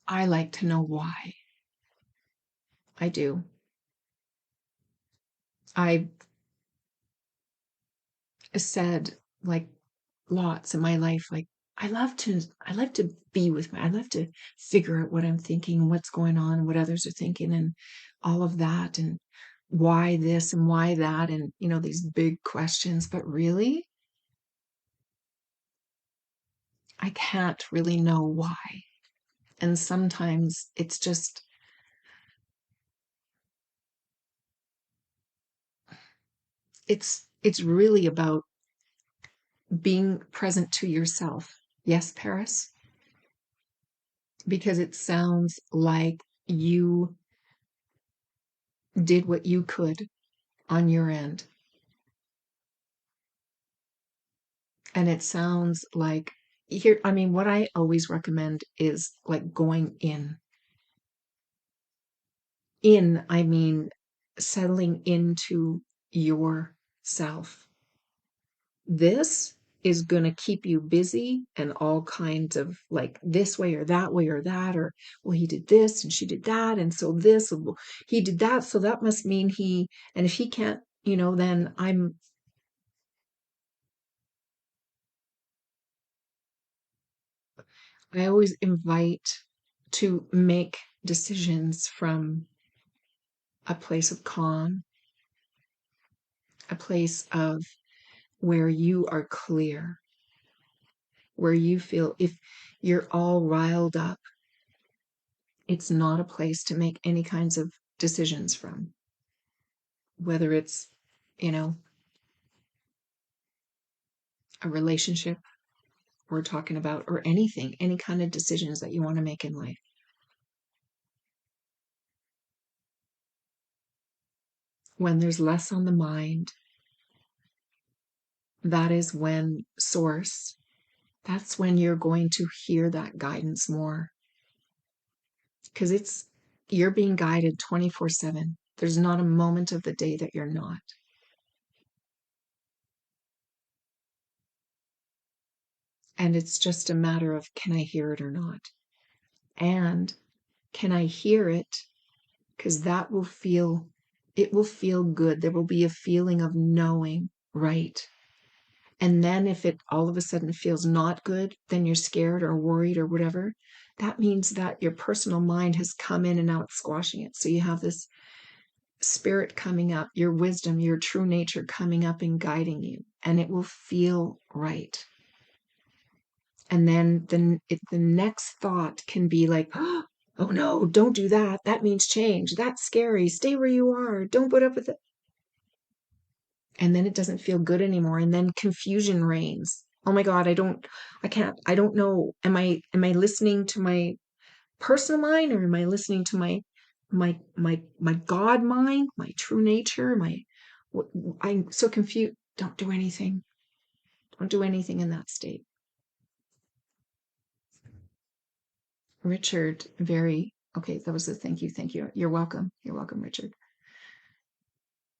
I like to know why. I do. I said like lots in my life, like I love to be with I love to figure out what I'm thinking, what's going on, what others are thinking, and all of that, and why this and why that, and these big questions. But really, I can't really know why. And sometimes it's just it's really about being present to yourself. Yes, Paris? Because it sounds like you did what you could on your end. And it sounds like here, I mean, what I always recommend is like going in. I mean, settling into yourself. This is going to keep you busy and all kinds of like this way or that way or that, or well, he did this and she did that. And so this, well, he did that. So that must mean and if he can't, then I always invite to make decisions from a place of calm, a place of where you are clear, where you feel if you're all riled up, it's not a place to make any kinds of decisions from, whether it's, you know, a relationship we're talking about or anything, any kind of decisions that you want to make in life. When there's less on the mind, that is when source, that's when you're going to hear that guidance more. Because you're being guided 24/7. There's not a moment of the day that you're not. And it's just a matter of, can I hear it or not? And can I hear it? Because it will feel good. There will be a feeling of knowing, right? And then if it all of a sudden feels not good, then you're scared or worried or whatever. That means that your personal mind has come in and now it's squashing it. So you have this spirit coming up, your wisdom, your true nature coming up and guiding you, and it will feel right. And then the next thought can be like, oh no, don't do that. That means change. That's scary. Stay where you are. Don't put up with it. And then it doesn't feel good anymore. And then confusion reigns. Oh my God, I don't know. Am I listening to my personal mind or am I listening to my God mind, my true nature, I'm so confused. Don't do anything. Don't do anything in that state. Richard, okay, that was a thank you. Thank you. You're welcome. You're welcome, Richard.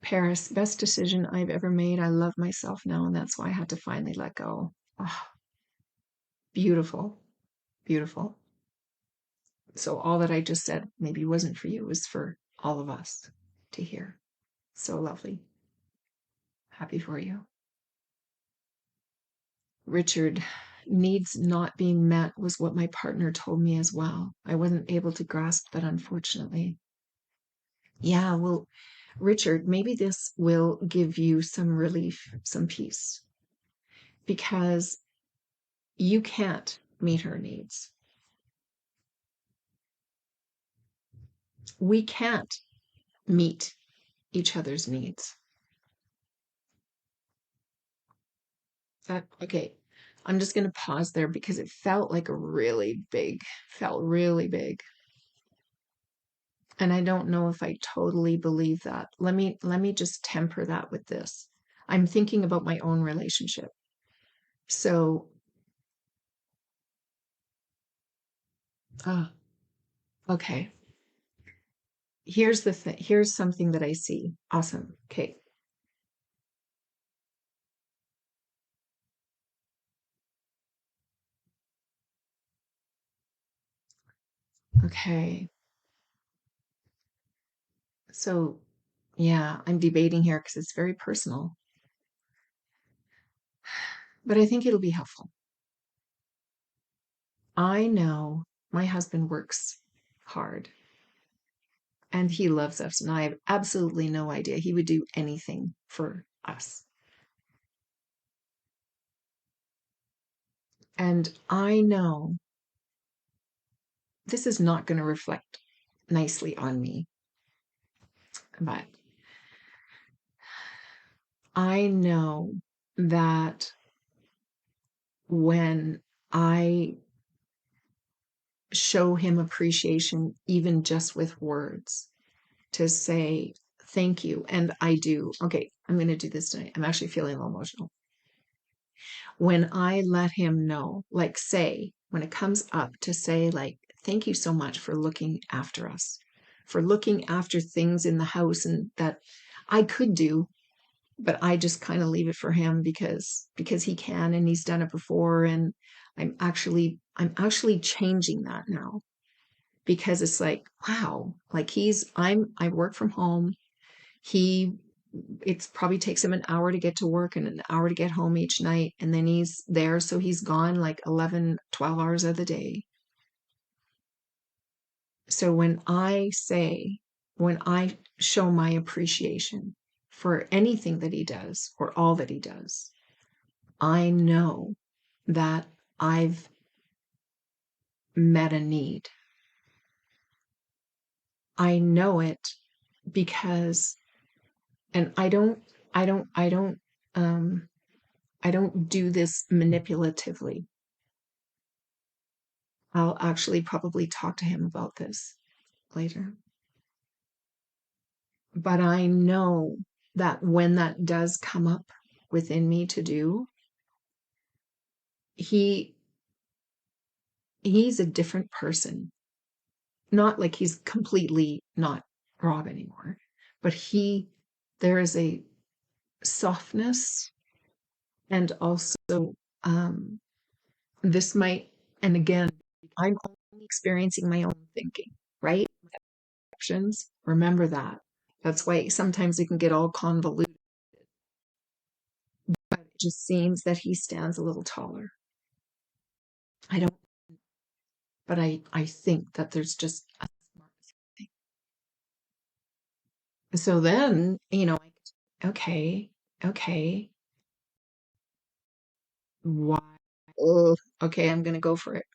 Paris, best decision I've ever made. I love myself now, and that's why I had to finally let go. Oh, beautiful. Beautiful. So all that I just said maybe wasn't for you, it was for all of us to hear. So lovely. Happy for you. Richard, needs not being met was what my partner told me as well. I wasn't able to grasp that, unfortunately. Yeah, well, Richard, maybe this will give you some relief, some peace, because you can't meet her needs. We can't meet each other's needs. Okay, I'm just going to pause there because it felt like felt really big. And I don't know if I totally believe that. Let me just temper that with this. I'm thinking about my own relationship. So, okay. Here's the thing. Here's something that I see. Awesome. Okay. Okay. So, yeah, I'm debating here because it's very personal, but I think it'll be helpful. I know my husband works hard and he loves us, and I have absolutely no idea. He would do anything for us. And I know this is not going to reflect nicely on me, but I know that when I show him appreciation, even just with words, to say thank you, and I do. Okay, I'm going to do this tonight. I'm actually feeling a little emotional. When I let him know, like, say, when it comes up to say, like, thank you so much for looking after us, for looking after things in the house and that I could do, but I just kind of leave it for him because he can and he's done it before. And I'm actually changing that now, because it's like, wow, like I work from home. He It's probably takes him an hour to get to work and an hour to get home each night, and then he's there, so he's gone like 11, 12 hours of the day. So when I show my appreciation for anything that he does or all that he does, I know that I've met a need. I know it because, and um, I don't do this manipulatively. I'll actually probably talk to him about this later. But I know that when that does come up within me to do, he he's a different person. Not like he's completely not Rob anymore, but there is a softness, and also um this might, and again, I'm only experiencing my own thinking, right? Actions, remember that. That's why sometimes it can get all convoluted. But it just seems that he stands a little taller. I don't, but I think that there's just a smart thing. So then, okay, okay, why? Oh, okay, I'm gonna go for it.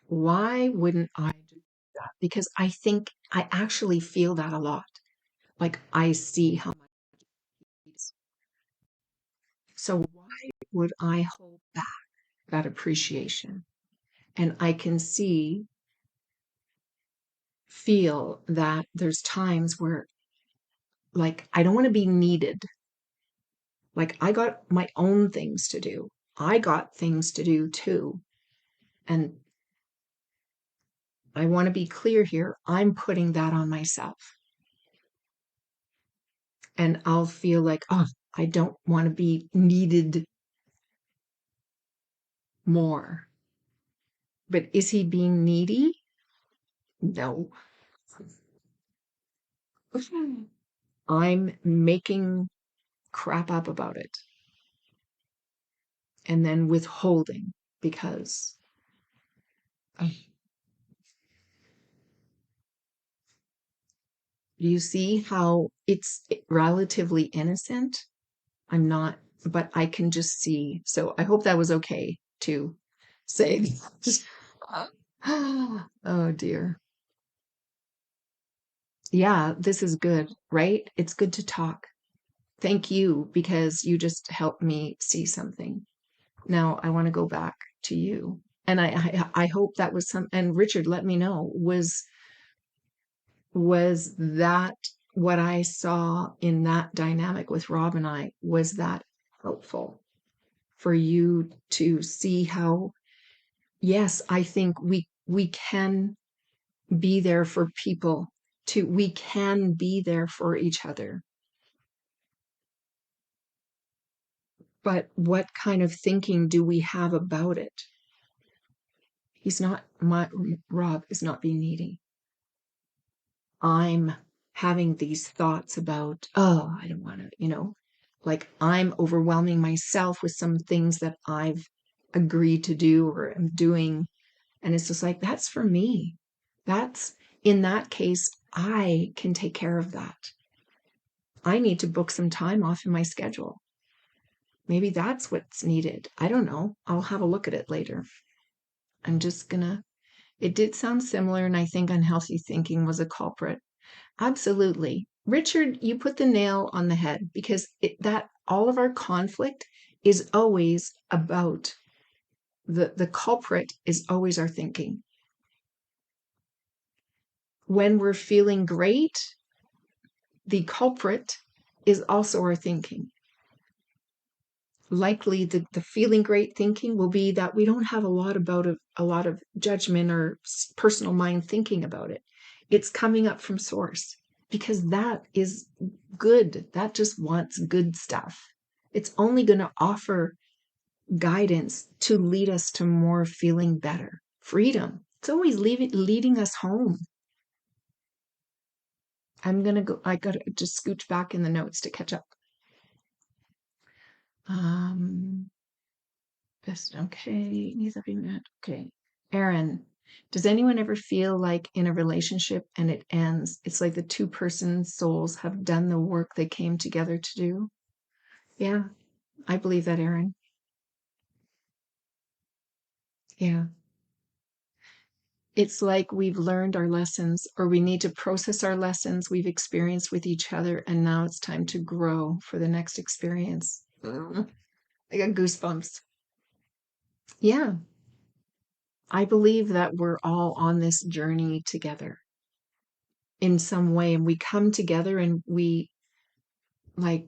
Why wouldn't I do that? Because I think I actually feel that a lot. Like I see how much he's. So why would I hold back that appreciation? And I can feel that there's times where, like, I don't want to be needed. Like, I got my own things to do. I got things to do too. And I want to be clear here. I'm putting that on myself. And I'll feel like, oh, I don't want to be needed more. But is he being needy? No. I'm making crap up about it and then withholding because you see how it's relatively innocent? I'm not, but I can just see. So I hope that was okay to say. Oh dear. Yeah, this is good, right? It's good to talk. Thank you, because you just helped me see something. Now I want to go back to you. And I hope that was and Richard, let me know, was that what I saw in that dynamic with Rob and I, was that helpful for you to see how, yes, I think we can be there for people, we can be there for each other. But what kind of thinking do we have about it? Rob is not being needy. I'm having these thoughts about, oh, I don't want to, like I'm overwhelming myself with some things that I've agreed to do or am doing. And it's just like, that's for me. That's, in that case, I can take care of that. I need to book some time off in my schedule. Maybe that's what's needed. I don't know. I'll have a look at it later. I'm just gonna, it did sound similar, and I think unhealthy thinking was a culprit. Absolutely. Richard, you put the nail on the head, because that all of our conflict is always about the culprit is always our thinking. When we're feeling great, the culprit is also our thinking. Likely the feeling great thinking will be that we don't have a lot of judgment or personal mind thinking about it. It's coming up from source, because that is good. That just wants good stuff. It's only going to offer guidance to lead us to more feeling better. Freedom. It's always leading us home. I got to just scooch back in the notes to catch up. Best, okay, needs to be met. Okay. Aaron, does anyone ever feel like in a relationship and it ends, it's like the two-person souls have done the work they came together to do? Yeah, I believe that, Aaron. Yeah. It's like we've learned our lessons, or we need to process our lessons we've experienced with each other, and now it's time to grow for the next experience. I got goosebumps. Yeah, I believe that we're all on this journey together in some way, and we come together and we, like,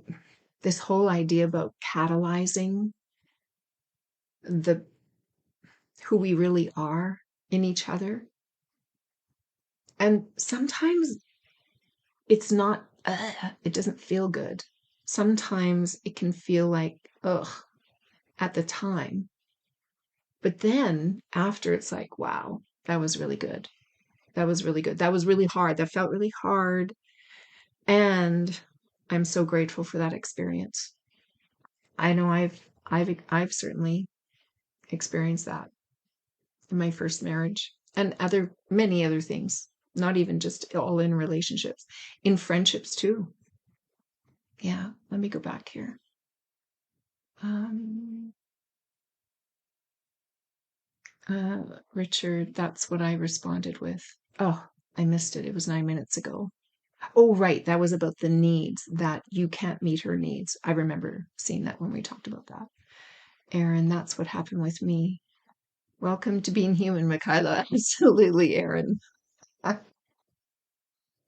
this whole idea about catalyzing the who we really are in each other. And sometimes it's not, it doesn't feel good. Sometimes it can feel like, ugh, at the time. But then after, it's like, wow, that was really good. That was really good. That was really hard. That felt really hard. And I'm so grateful for that experience. I know I've certainly experienced that in my first marriage, and many other things, not even just all in relationships, in friendships too. Yeah, let me go back here. Um, Richard, that's what I responded with. Oh, I missed it. It was 9 minutes ago. Oh, right. That was about the needs, that you can't meet her needs. I remember seeing that when we talked about that. Aaron, that's what happened with me. Welcome to being human, Michaela. Absolutely, Aaron.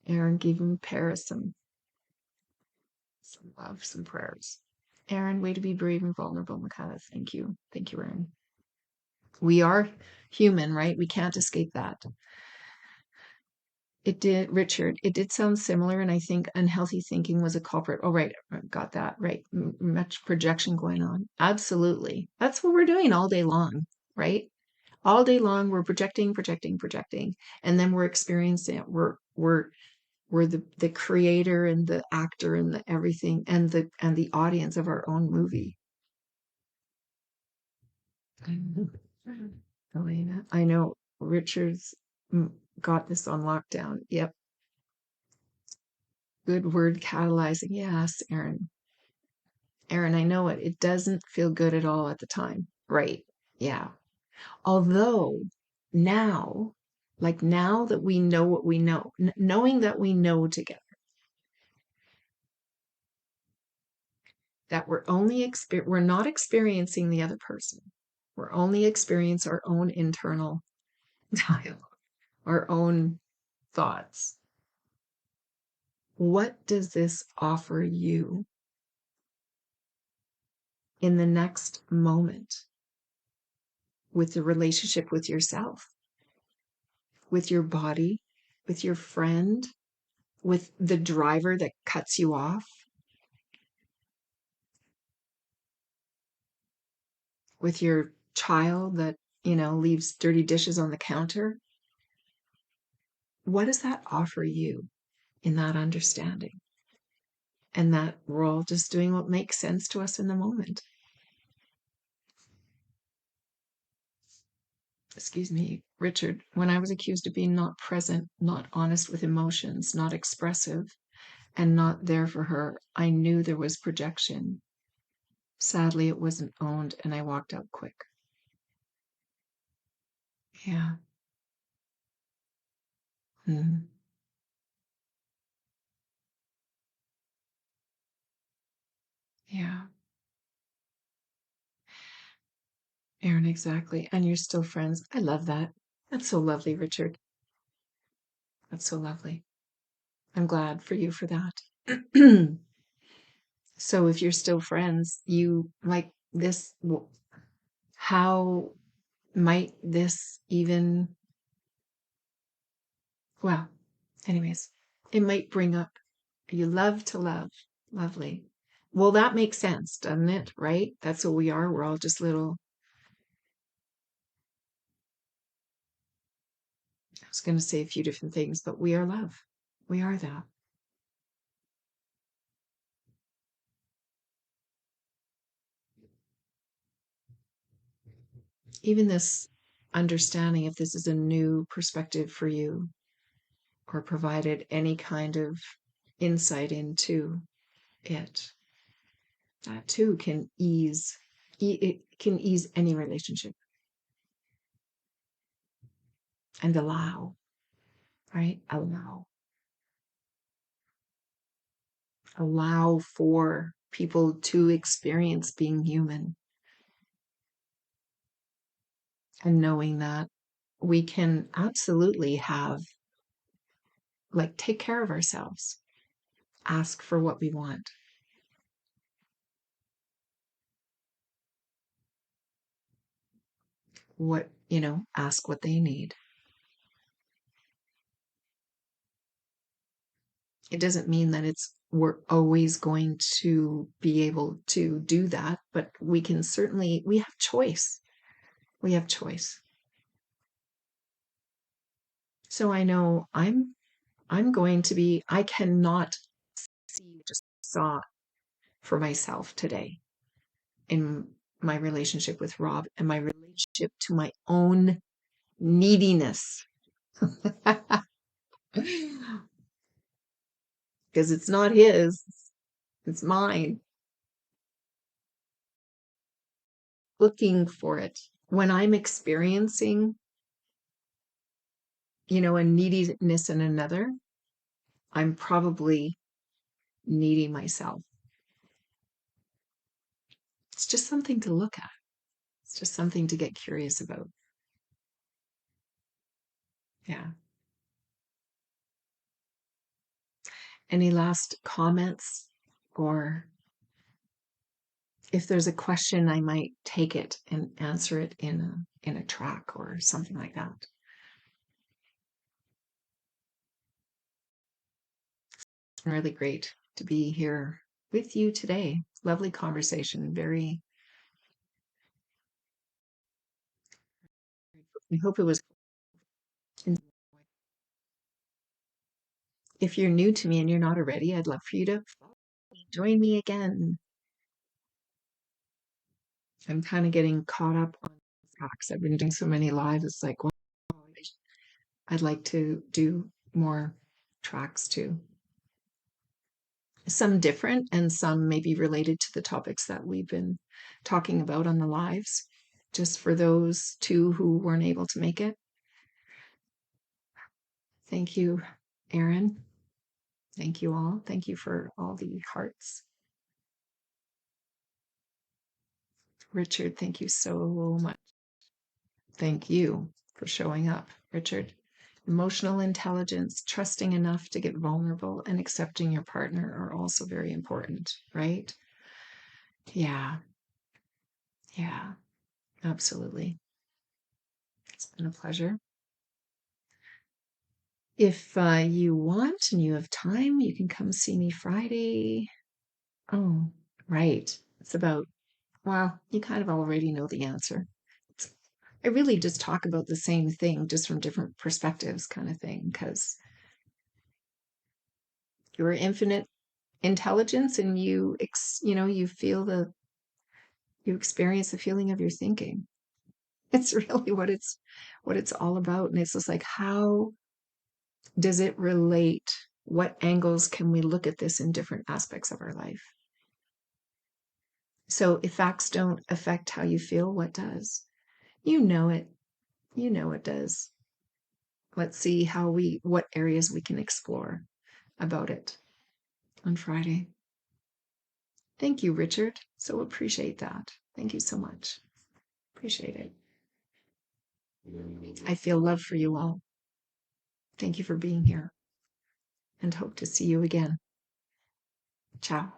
Aaron gave him Paris some love, some prayers. Aaron, way to be brave and vulnerable, Michaela. Thank you. Thank you, Aaron. We are human, right? We can't escape that. It did, Richard, it did sound similar, and I think unhealthy thinking was a culprit. Oh, right, got that right. Much projection going on. Absolutely. That's what we're doing all day long, right? All day long, we're projecting, projecting, projecting, and then we're experiencing it. We're the creator and the actor and the everything, and the audience of our own movie. Elena, I know Richard's got this on lockdown. Yep. Good word, catalyzing. Yes, Aaron. Aaron, I know it. It doesn't feel good at all at the time. Right. Yeah. Although now, like now that we know what we know, knowing that we know together, that we're not experiencing the other person. We're only experiencing our own internal dialogue, our own thoughts. What does this offer you in the next moment with the relationship with yourself, with your body, with your friend, with the driver that cuts you off, with your child that, leaves dirty dishes on the counter? What does that offer you in that understanding? And that we're all just doing what makes sense to us in the moment. Excuse me, Richard, when I was accused of being not present, not honest with emotions, not expressive, and not there for her, I knew there was projection. Sadly, it wasn't owned, and I walked out quick. Yeah. Mm. Yeah. Aaron, exactly. And you're still friends. I love that. That's so lovely, Richard. That's so lovely. I'm glad for you for that. So if you're still friends, you like this, how might this even, well, anyways, it might bring up you love to love. Lovely. Well, that makes sense, doesn't it? Right? That's what we are. We're all just little, I was going to say a few different things, but we are love. We are that. Even this understanding, if this is a new perspective for you or provided any kind of insight into it, that too can ease, it can ease any relationship and allow, right? Allow for people to experience being human and knowing that we can absolutely have, like, take care of ourselves, ask for what we want, ask what they need. It doesn't mean that we're always going to be able to do that, but we have choice. We have choice. So I know I'm going to be, I cannot just saw for myself today in my relationship with Rob and my relationship to my own neediness. Because it's not his, it's mine. Looking for it. When I'm experiencing, a neediness in another, I'm probably needy myself. It's just something to look at. It's just something to get curious about. Yeah. Any last comments? Or if there's a question, I might take it and answer it in a track or something like that. It's been really great to be here with you today. Lovely conversation. I hope it was. If you're new to me and you're not already, I'd love for you to join me again. I'm kind of getting caught up on tracks. I've been doing so many lives. It's like, wow, I'd like to do more tracks too. Some different and some maybe related to the topics that we've been talking about on the lives, just for those two who weren't able to make it. Thank you, Aaron. Thank you all. Thank you for all the hearts. Richard, thank you so much. Thank you for showing up, Richard. Emotional intelligence, trusting enough to get vulnerable, and accepting your partner are also very important, right? Yeah, yeah, absolutely. It's been a pleasure. If you want and you have time, you can come see me Friday. Oh, right. It's about, well, you kind of already know the answer. I really just talk about the same thing, just from different perspectives, kind of thing, because you're infinite intelligence and you feel you experience the feeling of your thinking. It's really what it's all about. And it's just like, how does it relate? What angles can we look at this in different aspects of our life? So if facts don't affect how you feel, what does? You know it. You know it does. Let's see what areas we can explore about it on Friday. Thank you, Richard. So appreciate that. Thank you so much. Appreciate it. I feel love for you all. Thank you for being here and hope to see you again. Ciao.